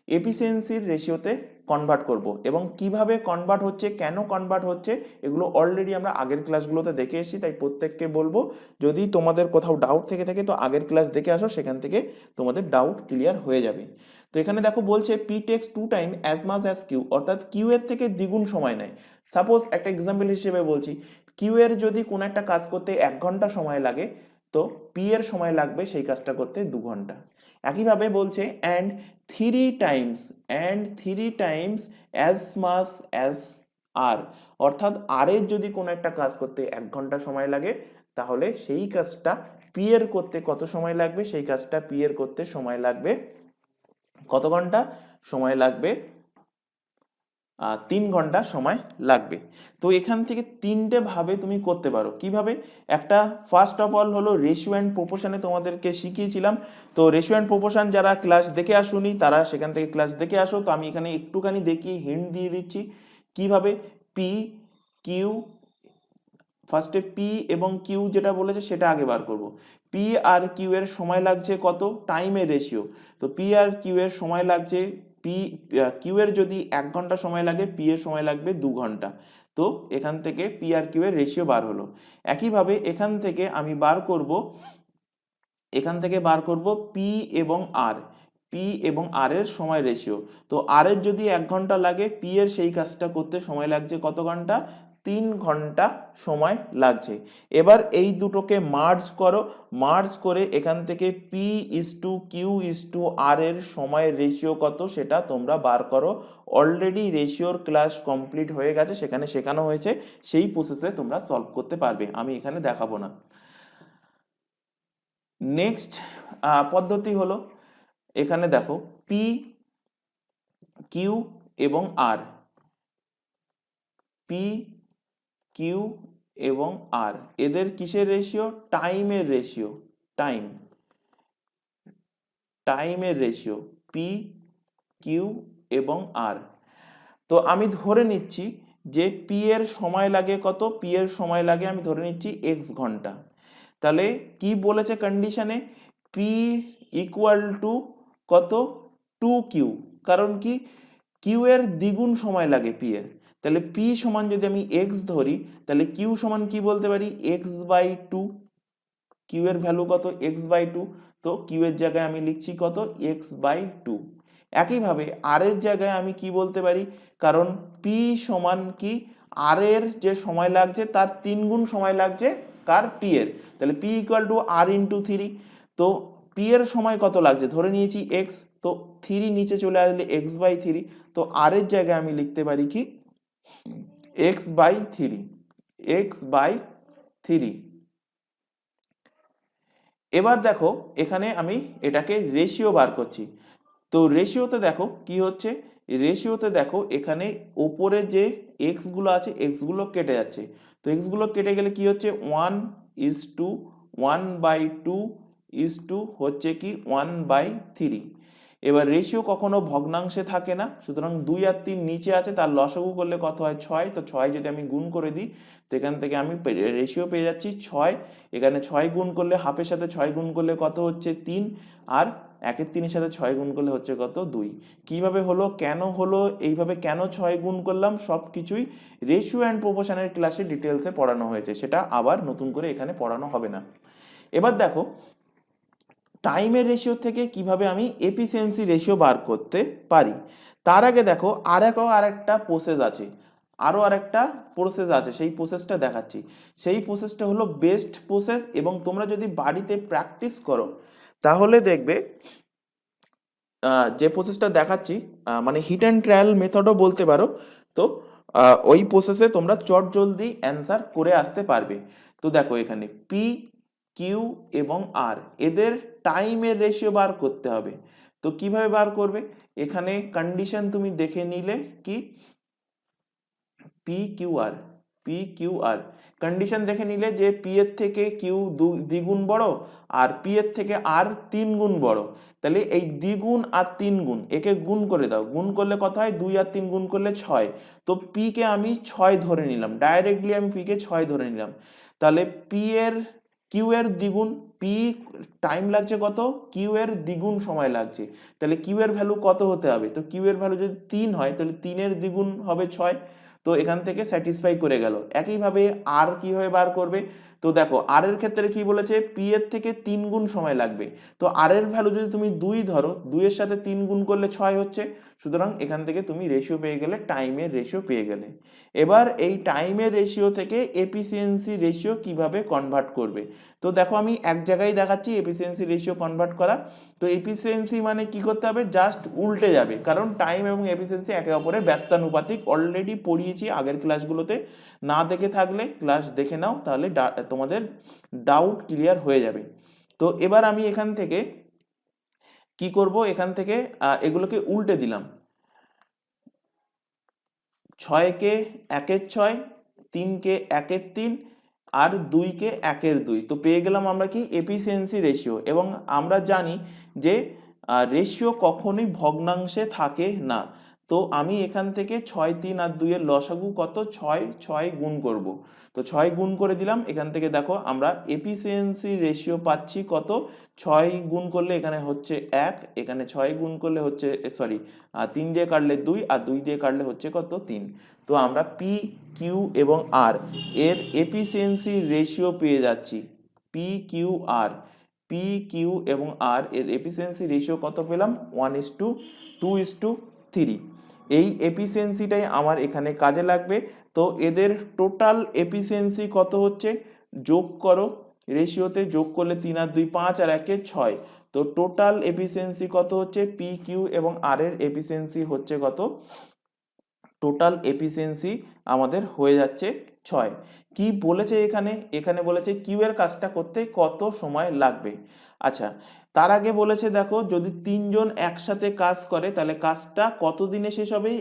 এফিসিয়েন্সির রেশিওতে কনভার্ট করব। এবং কিভাবে কনভার্ট হচ্ছে, কেন কনভার্ট হচ্ছে, এগুলো অলরেডি আমরা আগের ক্লাসগুলোতে দেখে এসেছি। তাই প্রত্যেককে বলবো যদি তোমাদের কোথাও ডাউট থেকে থাকে তো আগের ক্লাস দেখে আসো, সেখান থেকে তোমাদের ডাউট ক্লিয়ার হয়ে যাবে। তো তো এখানে দেখো বলছে P takes 2 time as much as Q, অর্থাৎ কিউ এর থেকে দ্বিগুণ সময় নেয়। সাপোজ একটা এক্সাম্পল হিসেবে বলছি, কিউ এর যদি কোনো একটা কাজ করতে 1 ঘন্টা সময় লাগে, তো পি এর সময় লাগবে সেই কাজটা করতে 2 ঘন্টা। একইভাবে বলছে and 3 times as much as R, অর্থাৎ আর এর যদি কোনো একটা কাজ করতে 1 ঘন্টা সময় লাগে, তাহলে সেই কাজটা পি এর করতে কত সময় লাগবে, সেই কাজটা পি এর করতে সময় লাগবে কত ঘন্টা সময় লাগবে, 3 ঘন্টা সময় লাগবে। তো এখান থেকে 3টে ভাবে তুমি করতে পারো। কিভাবে? একটা ফার্স্ট অফ অল হলো রেশিও অ্যান্ড প্রপোর্শনে তোমাদেরকে শিখিয়েছিলাম। তো রেশিও অ্যান্ড প্রপোর্শন যারা ক্লাস দেখে আসুনি তারা সেখান থেকে ক্লাস দেখে আসো। তো আমি এখানে একটুখানি দেখিয়ে হিন্ট দিয়ে দিচ্ছি কিভাবে পি কিউ, ফার্স্টে পি এবং কিউ যেটা বলেছে সেটা আগে বার করব। পি আর কিউ এর সময় লাগছে কত, টাইমের রেশিও। তো পি আর কিউ এর সময় লাগছে, কিউ এর যদি 1 ঘন্টা সময় লাগে, পি এর সময় লাগবে 2 ঘন্টা। তো এখান থেকে পি আর কিউ এর রেশিও বার হলো। একইভাবে এখান থেকে আমি বার করব পি এবং আর, পি এবং আর এর সময় রেশিও। তো আর এর যদি 1 ঘন্টা লাগে, পি এর সেই কাজটা করতে সময় লাগছে কত ঘন্টা, 3 ঘন্টা সময় লাগছে। এবার এই দুটোকে মার্জ করে এখান থেকে P is to Q is to R এর সময়ের রেশিও কত সেটা তোমরা বার করো। অলরেডি রেশিওর ক্লাস কমপ্লিট হয়ে গেছে, সেখানে শেখানো হয়েছে, সেই প্রসেসে তোমরা সলভ করতে পারবে, আমি এখানে দেখাবো না। নেক্সট পদ্ধতি হলো, এখানে দেখো পি কিউ এবং আর, পি কিউ এবং আর এদের কিসের রেশিও, টাইমের রেশিও, টাইমের রেশিও পি কিউ এবং আর। তো আমি ধরে নিচ্ছি যে পি এর সময় লাগে কত, পি এর সময় লাগে আমি ধরে নিচ্ছি এক্স ঘন্টা। তাহলে কি বলেছে কন্ডিশনে, পি ইকুয়াল টু কত, 2Q, কারণ কি কিউ এর দ্বিগুণ সময় লাগে পি এর। তাহলে পি সমান যদি আমি এক্স ধরি, তাহলে কিউ সমান কি বলতে পারি, x/2। কিউ এর ভ্যালু কত, x/2। তো কিউ এর জায়গায় আমি লিখছি কত, x/2। একইভাবে আর এর জায়গায় আমি কি বলতে পারি, কারণ পি সমান কি, আর এর যে সময় লাগছে তার 3 গুণ সময় লাগছে কার, পি এর। তাহলে P equal to R into 3। তো পি এর সময় কত লাগছে, ধরে নিয়েছি এক্স, তো 3 নিচে চলে আসলে x/3। তো আর এর জায়গায় আমি লিখতে পারি কি, x/3। এবার দেখো এখানে আমি এটাকে রেশিও বার করছি। তো রেশিওতে দেখো কি হচ্ছে, রেশিওতে দেখো এখানে ওপরে যে এক্স গুলো আছে, এক্স গুলো কেটে যাচ্ছে। তো এক্স গুলো কেটে গেলে কি হচ্ছে, 1:1/2 হচ্ছে কি 1/3। এবার রেশিও কখনো ভগ্নাংশে থাকে না, সুতরাং 2 আর 3 নিচে আছে, তার লসাগু করলে কত হয়, 6। তো 6 যদি আমি গুণ করে দিই, তো এখান থেকে আমি রেশিও পেয়ে যাচ্ছি 6। এখানে 6 গুণ করলে, হাফের সাথে 6 গুণ করলে কত হচ্ছে 3, আর 1/3 সাথে 6 গুণ করলে হচ্ছে কত, 2। কিভাবে হলো, কেন হলো এইভাবে, কেন 6 গুণ করলাম, সব কিছুই রেশিও অ্যান্ড প্রপোর্শনের ক্লাসে ডিটেলসে পড়ানো হয়েছে, সেটা আবার নতুন করে এখানে পড়ানো হবে না। এবার দেখো টাইমের রেশিও থেকে কিভাবে আমি এফিসিয়েন্সি রেশিও বার করতে পারি। তার আগে দেখো আরেকটা প্রসেস আছে, আরেকটা প্রসেস আছে, সেই প্রসেসটা দেখাচ্ছি। সেই প্রসেসটা হলো বেস্ট প্রসেস, এবং তোমরা যদি বাড়িতে প্র্যাকটিস করো তাহলে দেখবে যে প্রসেসটা দেখাচ্ছি, মানে হিট অ্যান্ড ট্রায়াল মেথডও বলতে পারো। তো ওই প্রসেসে তোমরা চটজলদি অ্যান্সার করে আসতে পারবে। তো দেখো এখানে পি কিউ এবং আর এদের টাইমের রেশিও বার করতে হবে। তো কিভাবে বার করবে, এখানে কন্ডিশন তুমি দেখে নিলে কি, পি কিউ আর কন্ডিশন দেখে নিলে যে পি এর থেকে কিউ দ্বিগুণ বড়, আর পি এর থেকে আর 3 গুণ বড়। তাহলে এই দ্বিগুণ আর 3 গুণ একে গুণ করে দাও, গুণ করলে কত হয়, 2 আর 3 গুণ করলে 6। তো পি কে আমি 6 ধরে নিলাম, ডাইরেক্টলি আমি পি কে 6 ধরে নিলাম। তাহলে কিউ এর দ্বিগুণ, পি টাইম লাগছে কত, কিউ এর দ্বিগুণ সময় লাগছে। তাহলে কিউ এর ভ্যালু কত হতে হবে, তো কিউ এর ভ্যালু যদি 3 হয়, তাহলে 3 এর দ্বিগুণ হবে 6। তো এখান থেকে স্যাটিসফাই করে গেল। একইভাবে আর কিভাবে বার করবে, তো দেখো আর এর ক্ষেত্রে কি বলেছে, পি এর থেকে 3 গুণ সময় লাগবে। তো আর এর ভ্যালু যদি তুমি 2 ধরো, 2 এর সাথে 3 গুণ করলে 6 হচ্ছে। সুতরাং এখান থেকে তুমি রেশিও পেয়ে গেলে, টাইমের রেশিও পেয়ে গেলে। এবার এই টাইমের রেশিও থেকে এফিসিয়েন্সি রেশিও কিভাবে কনভার্ট করবে। তো দেখো আমি এক জায়গায় দেখাচ্ছি এফিসিয়েন্সি রেশিও কনভার্ট করা। তো এফিসিয়েন্সি মানে কি করতে হবে, জাস্ট উল্টে যাবে, কারণ টাইম এবং এফিসিয়েন্সি একে অপরের ব্যস্তানুপাতিক, অলরেডি পড়িয়েছি আগের ক্লাসগুলোতে। না দেখে থাকলে ক্লাস দেখে নাও, তাহলে তোমাদের ডাউট ক্লিয়ার হয়ে যাবে। তো এবার আমি এখান থেকে কি করব, এখান থেকে এগুলোকে উল্টে দিলাম। 6কে 1-এর 6, 3কে 1-এর 3, আর 2কে 1-এর 2। তো পেয়ে গেলাম আমরা কি, এফিসিয়েন্সি রেশিও। এবং আমরা জানি যে রেশিও কখনোই ভগ্নাংশে থাকে না। তো আমি এখান থেকে 6, 3 আর 2 এর লসাগু কত, 6, 6 গুণ করব। তো 6 গুণ করে দিলাম। এখান থেকে দেখো আমরা এফিসিয়েন্সি রেশিও পাচ্ছি কত, 6 গুণ করলে এখানে হচ্ছে 1, এখানে 6 গুণ করলে হচ্ছে, সরি, 3 দিয়ে কাটলে 2, আর 2 দিয়ে কাটলে হচ্ছে কত, 3। তো আমরা পি, কিউ এবং আর এর এফিসিয়েন্সি রেশিও পেয়ে যাচ্ছি। P Q R, P Q এবং আর এর এফিসিয়েন্সি রেশিও কত পেলাম, 1:2:3। এই এফিসিয়েন্সিটাই আমার এখানে কাজে লাগবে। তো এদের টোটাল এফিসিয়েন্সি কত হচ্ছে, যোগ করো, রেশিওতে যোগ করলে 3 আর 2 5, আর 1-এ 6। তো টোটাল এফিসিয়েন্সি কত হচ্ছে, পি কিউ এবং আর এর এফিসিয়েন্সি হচ্ছে কত, টোটাল এফিসিয়েন্সি আমাদের হয়ে যাচ্ছে 6। কি বলেছে এখানে, এখানে বলেছে কিউ এর কাজটা করতে কত সময় লাগবে। আচ্ছা, তার আগে বলেছে দেখো, যদি 3 জন একসাথে কাজ করে তাহলে কাজটা কত দিনে শেষ হবে,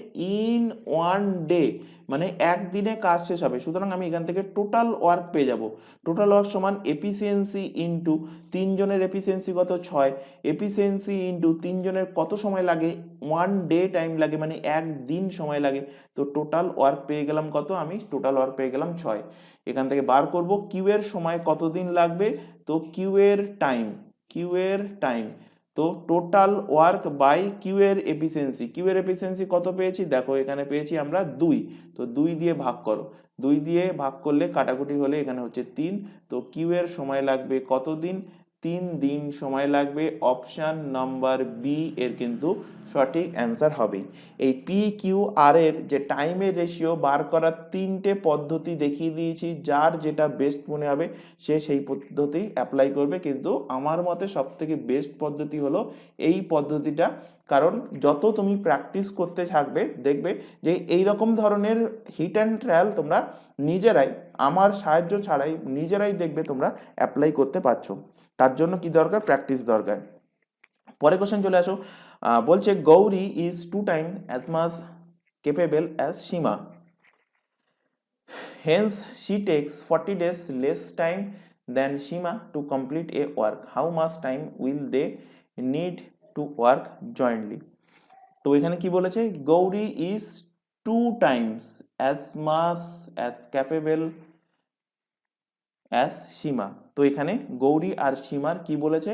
ইন 1 ডে, মানে একদিনে কাজ শেষ হবে। সুতরাং আমি এখান থেকে টোটাল ওয়ার্ক পেয়ে যাব। টোটাল ওয়ার্ক সমান এফিসিয়েন্সি ইন্টু 3 জনের এফিসিয়েন্সি কত, 6, এফিসিয়েন্সি ইন্টু 3 জনের কত সময় লাগে, 1 ডে টাইম লাগে, মানে একদিন সময় লাগে। তো টোটাল ওয়ার্ক পেয়ে গেলাম কত, আমি টোটাল ওয়ার্ক পেয়ে গেলাম 6। এখান থেকে বার করব কিউ এর সময় কতদিন লাগবে। তো কিউ এর টাইম, কিউ এর টাইম, তো টোটাল ওয়ার্ক বাই কিউ এর এফিসিয়েন্সি। কিউ এর এফিসিয়েন্সি কত পেয়েছি, দেখো এখানে পেয়েছি আমরা 2। তো 2 দিয়ে ভাগ করো, 2 দিয়ে ভাগ করলে কাটাকুটি হলে এখানে হচ্ছে 3। তো কিউ এর সময় লাগবে কত দিন, 3 দিন সময় লাগবে। অপশান নাম্বার বি এর কিন্তু সঠিক অ্যান্সার হবে। এই পি কিউ আর এর যে টাইমের রেশিও বার করার 3টে পদ্ধতি দেখিয়ে দিয়েছি, যার যেটা বেস্ট মনে হবে সে সেই পদ্ধতি অ্যাপ্লাই করবে। কিন্তু আমার মতে সব থেকে বেস্ট পদ্ধতি হলো এই পদ্ধতিটা, কারণ যত তুমি প্র্যাকটিস করতে থাকবে দেখবে যে এই রকম ধরনের হিট অ্যান্ড ট্রায়াল তোমরা নিজেরাই, আমার সাহায্য ছাড়াই নিজেরাই দেখবে তোমরা অ্যাপ্লাই করতে পারছো। তার জন্য কি দরকার, প্র্যাকটিস দরকার। পরে কোশ্চেন চলে আসো, বলছে Gouri is 2 time as much capable as Seema, hence she takes 40 days less time than Shima to complete a work. How much time will they need to work jointly? তো এখানে কি বলেছে, Gauri is 2 times as much as capable as Seema. তো এখানে গৌরী আর সীমার কি বলেছে,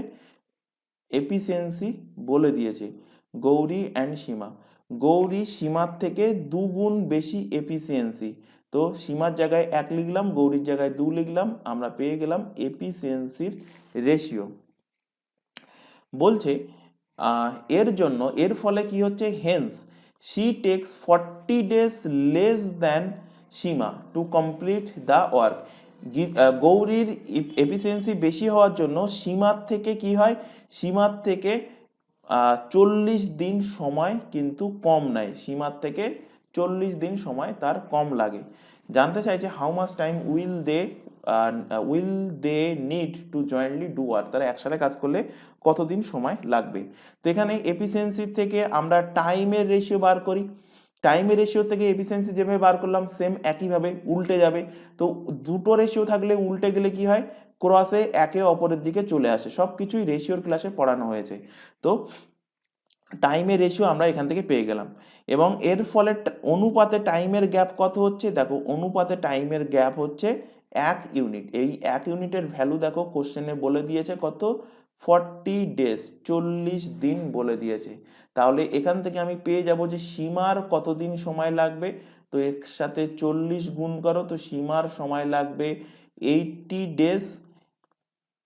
efficiency বলে দিয়েছে। গৌরী অ্যান্ড সীমা, গৌরী সীমার থেকে 2 গুণ বেশি এফিসিয়েন্সি। তো সীমার জায়গায় 1 লিখলাম, গৌরীর জায়গায় 2 লিখলাম, আমরা পেয়ে গেলাম এফিসিয়েন্সির রেশিও। বলছে এর জন্য, এর ফলে কি হচ্ছে, hence she takes 40 days less than Seema to complete the work. গৌরীর এফিসিয়েন্সি বেশি হওয়ার জন্য সীমার থেকে কি হয়, সীমার থেকে 40 দিন সময় কিন্তু কম নেয়, সীমার থেকে 40 দিন সময় তার কম লাগে। জানতে চাইছে how much time will they need to jointly do work, তারা একসাথে কাজ করলে কতদিন সময় লাগবে। তো এখানে এফিসিয়েন্সি থেকে আমরা টাইমের রেশিও বার করি, টাইমের রেশিও থেকে এফিসিয়েন্সি যেভাবে বার করলাম সেম একইভাবে উল্টে যাবে। তো দুটো রেশিও থাকলে উল্টে গেলে কি হয়, ক্রসে একে অপরের দিকে চলে আসে। সব কিছুই রেশিওর ক্লাসে পড়ানো হয়েছে। তো টাইমের রেশিও আমরা এখান থেকে পেয়ে গেলাম। এবং এর ফলে অনুপাতে টাইমের গ্যাপ কত হচ্ছে, দেখো অনুপাতে টাইমের গ্যাপ হচ্ছে 1 ইউনিট। এই 1 ইউনিটের ভ্যালু দেখো কোশ্চেনে বলে দিয়েছে কত, 40 ডেজ, 40 দিন বলে দিয়েছে। তাহলে এখান থেকে আমি পেয়ে যাব যে সীমার কতদিন সময় লাগবে। তো এর সাথে 40 গুণ করো, তো সীমার সময় লাগবে 80 ডেজ,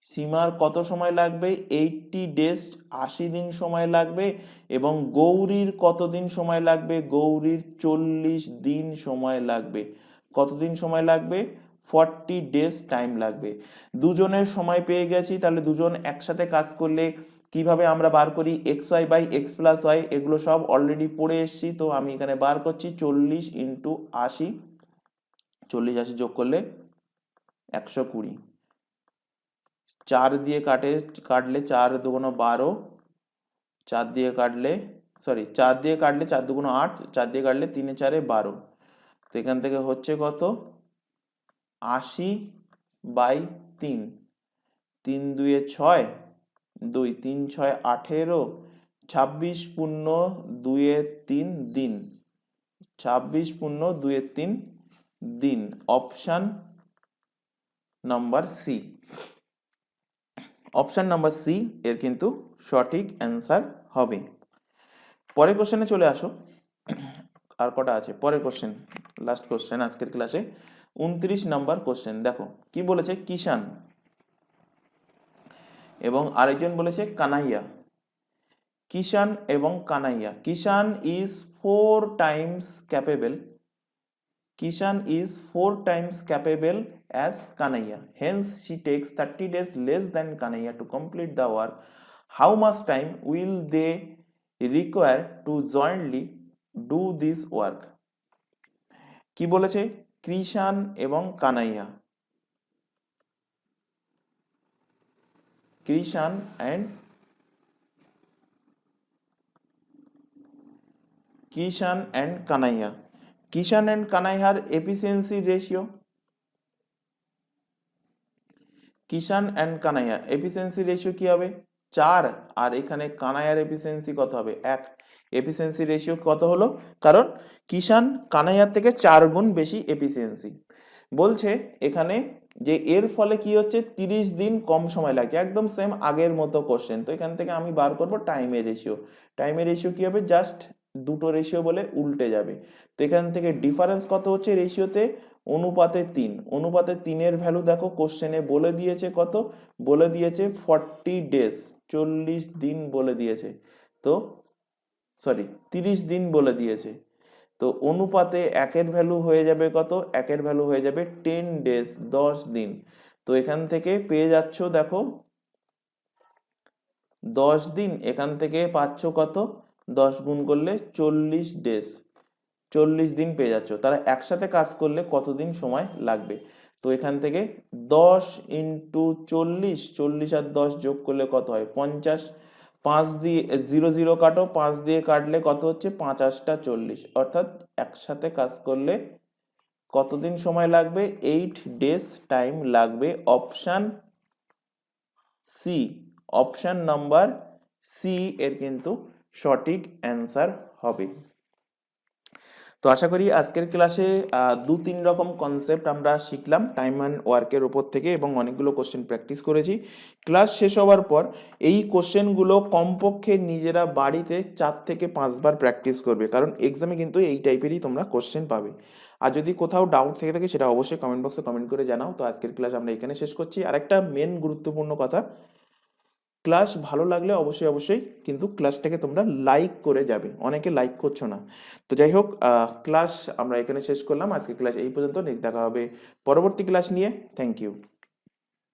সীমার কত সময় লাগবে? 80 ডেজ, 80 দিন সময় লাগবে। এবং গৌরীর কত দিন সময় লাগবে? গৌরীর 40 দিন সময় লাগবে। কতদিন সময় লাগবে? 40 ডেজ টাইম লাগবে। দুজনের সময় পেয়ে গেছি, তাহলে দুজন একসাথে কাজ করলে কিভাবে আমরা বার করি? X Y by X plus Y, এগুলো সব অলরেডি পড়ে এসছি, তো আমি এখানে বার করছি 40 ইন্টু 80, 40 80 যোগ করলে 120। 4 দিয়ে কাটলে 4 দুগুণ 12, 4 দিয়ে কাটলে 4 দুগুণ 8, 4 দিয়ে কাটলে 3 4 12। তো এখান থেকে হচ্ছে কত? 80 বাই 3, 3 2 6, 2 3 6 18, 26 পূর্ণ 2 3 দিন, 26 পূর্ণ 2 3 দিন। Option number C, option number C এর কিন্তু সঠিক অ্যান্সার হবে। পরের কোশ্চেনে চলে আসো। আর কটা আছে? পরের কোশ্চেন, লাস্ট কোশ্চেন আজকের ক্লাসে, 29 নাম্বার কোশ্চেন। দেখো কি বলেছে, কিষান এবং আরেকজন বলেছে কানাইয়া। কিষান এবং Kanhaiya. Kishan is 4 times capable, Kishan is 4 times capable as Kanaiya. Hence, she takes 30 days less than Kanaiya to complete the work. How much time will they require to jointly do this work? কি বলেছে? কৃষান এবং Kanhaiya, Krishan and Kanhaiya. Kishan and কানাইয়ার efficiency ratio, Kishan and Kanhaiya efficiency ratio কি হবে? 4, আর এখানে কানাইয়ার efficiency কত হবে? 1। এফিসিয়েন্সি রেশিও কত হলো? কারণ কিষান কানাইয়ার থেকে 4 গুণ বেশি এফিসিয়েন্সি। বলছে এখানে যে এর ফলে কি হচ্ছে? 30 দিন কম সময় লাগছে, একদম সেম আগের মতো কোশ্চেন। তো এখান থেকে আমি বার করব টাইমের রেশিও। টাইমের রেশিও কি হবে? জাস্ট দুটো রেশিও বলে উল্টে যাবে। তো এখান থেকে ডিফারেন্স কত হচ্ছে রেশিওতে? অনুপাতে 3। অনুপাতে 3 এর ভ্যালু দেখো কোশ্চেনে বলে দিয়েছে কত? বলে দিয়েছে 40 ডেজ, 40 দিন বলে দিয়েছে। তো 30 দিন বলে দিয়েছে। তো অনুপাতে 1 এর ভ্যালু হয়ে যাবে কত? 1 এর ভ্যালু হয়ে যাবে 10 ডেজ, 10 দিন। তো এখান থেকে পেয়ে যাচ্ছ দেখো 10 দিন, এখান থেকে পাচ্ছ কত? 10 গুণ করলে 40 ডেজ, 40 দিন পেয়ে যাচ্ছ। তারা একসাথে কাজ করলে কতদিন সময় লাগবে? তো এখান থেকে 10 ইন্টু 40, 40 আর 10 যোগ করলে কত হয়? 50। 5 দিয়ে 0 0 কাটো, 5 দিয়ে কাটলে কত হচ্ছে? 5 8 40। অর্থাৎ একসাথে কাজ করলে কতদিন সময় লাগবে? 8 ডেজ টাইম লাগবে। Option C, option number C এর কিন্তু সঠিক অ্যান্সার হবে। তো আশা করি আজকের ক্লাসে 2-3 রকম কনসেপ্ট আমরা শিখলাম টাইম অ্যান্ড ওয়ার্কের ওপর থেকে, এবং অনেকগুলো কোশ্চেন প্র্যাকটিস করেছি। ক্লাস শেষ হওয়ার পর এই কোশ্চেনগুলো কমপক্ষে নিজেরা বাড়িতে 4 থেকে 5 বার প্র্যাকটিস করবে, কারণ এক্সামে কিন্তু এই টাইপেরই তোমরা কোশ্চেন পাবে। আর যদি কোথাও ডাউট থেকে থাকে সেটা অবশ্যই কমেন্ট বক্সে কমেন্ট করে জানাও। তো আজকের ক্লাস আমরা এখানে শেষ করছি। আর একটা মেন গুরুত্বপূর্ণ কথা, ক্লাস ভালো লাগলে অবশ্যই কিন্তু ক্লাসটাকে তোমরা লাইক করে যাবে, অনেকে লাইক করছো না। তো যাই হোক, ক্লাস আমরা এখানে শেষ করলাম। আজকে ক্লাস এই পর্যন্ত, নেক্সট দেখা হবে পরবর্তী ক্লাস নিয়ে। Thank you.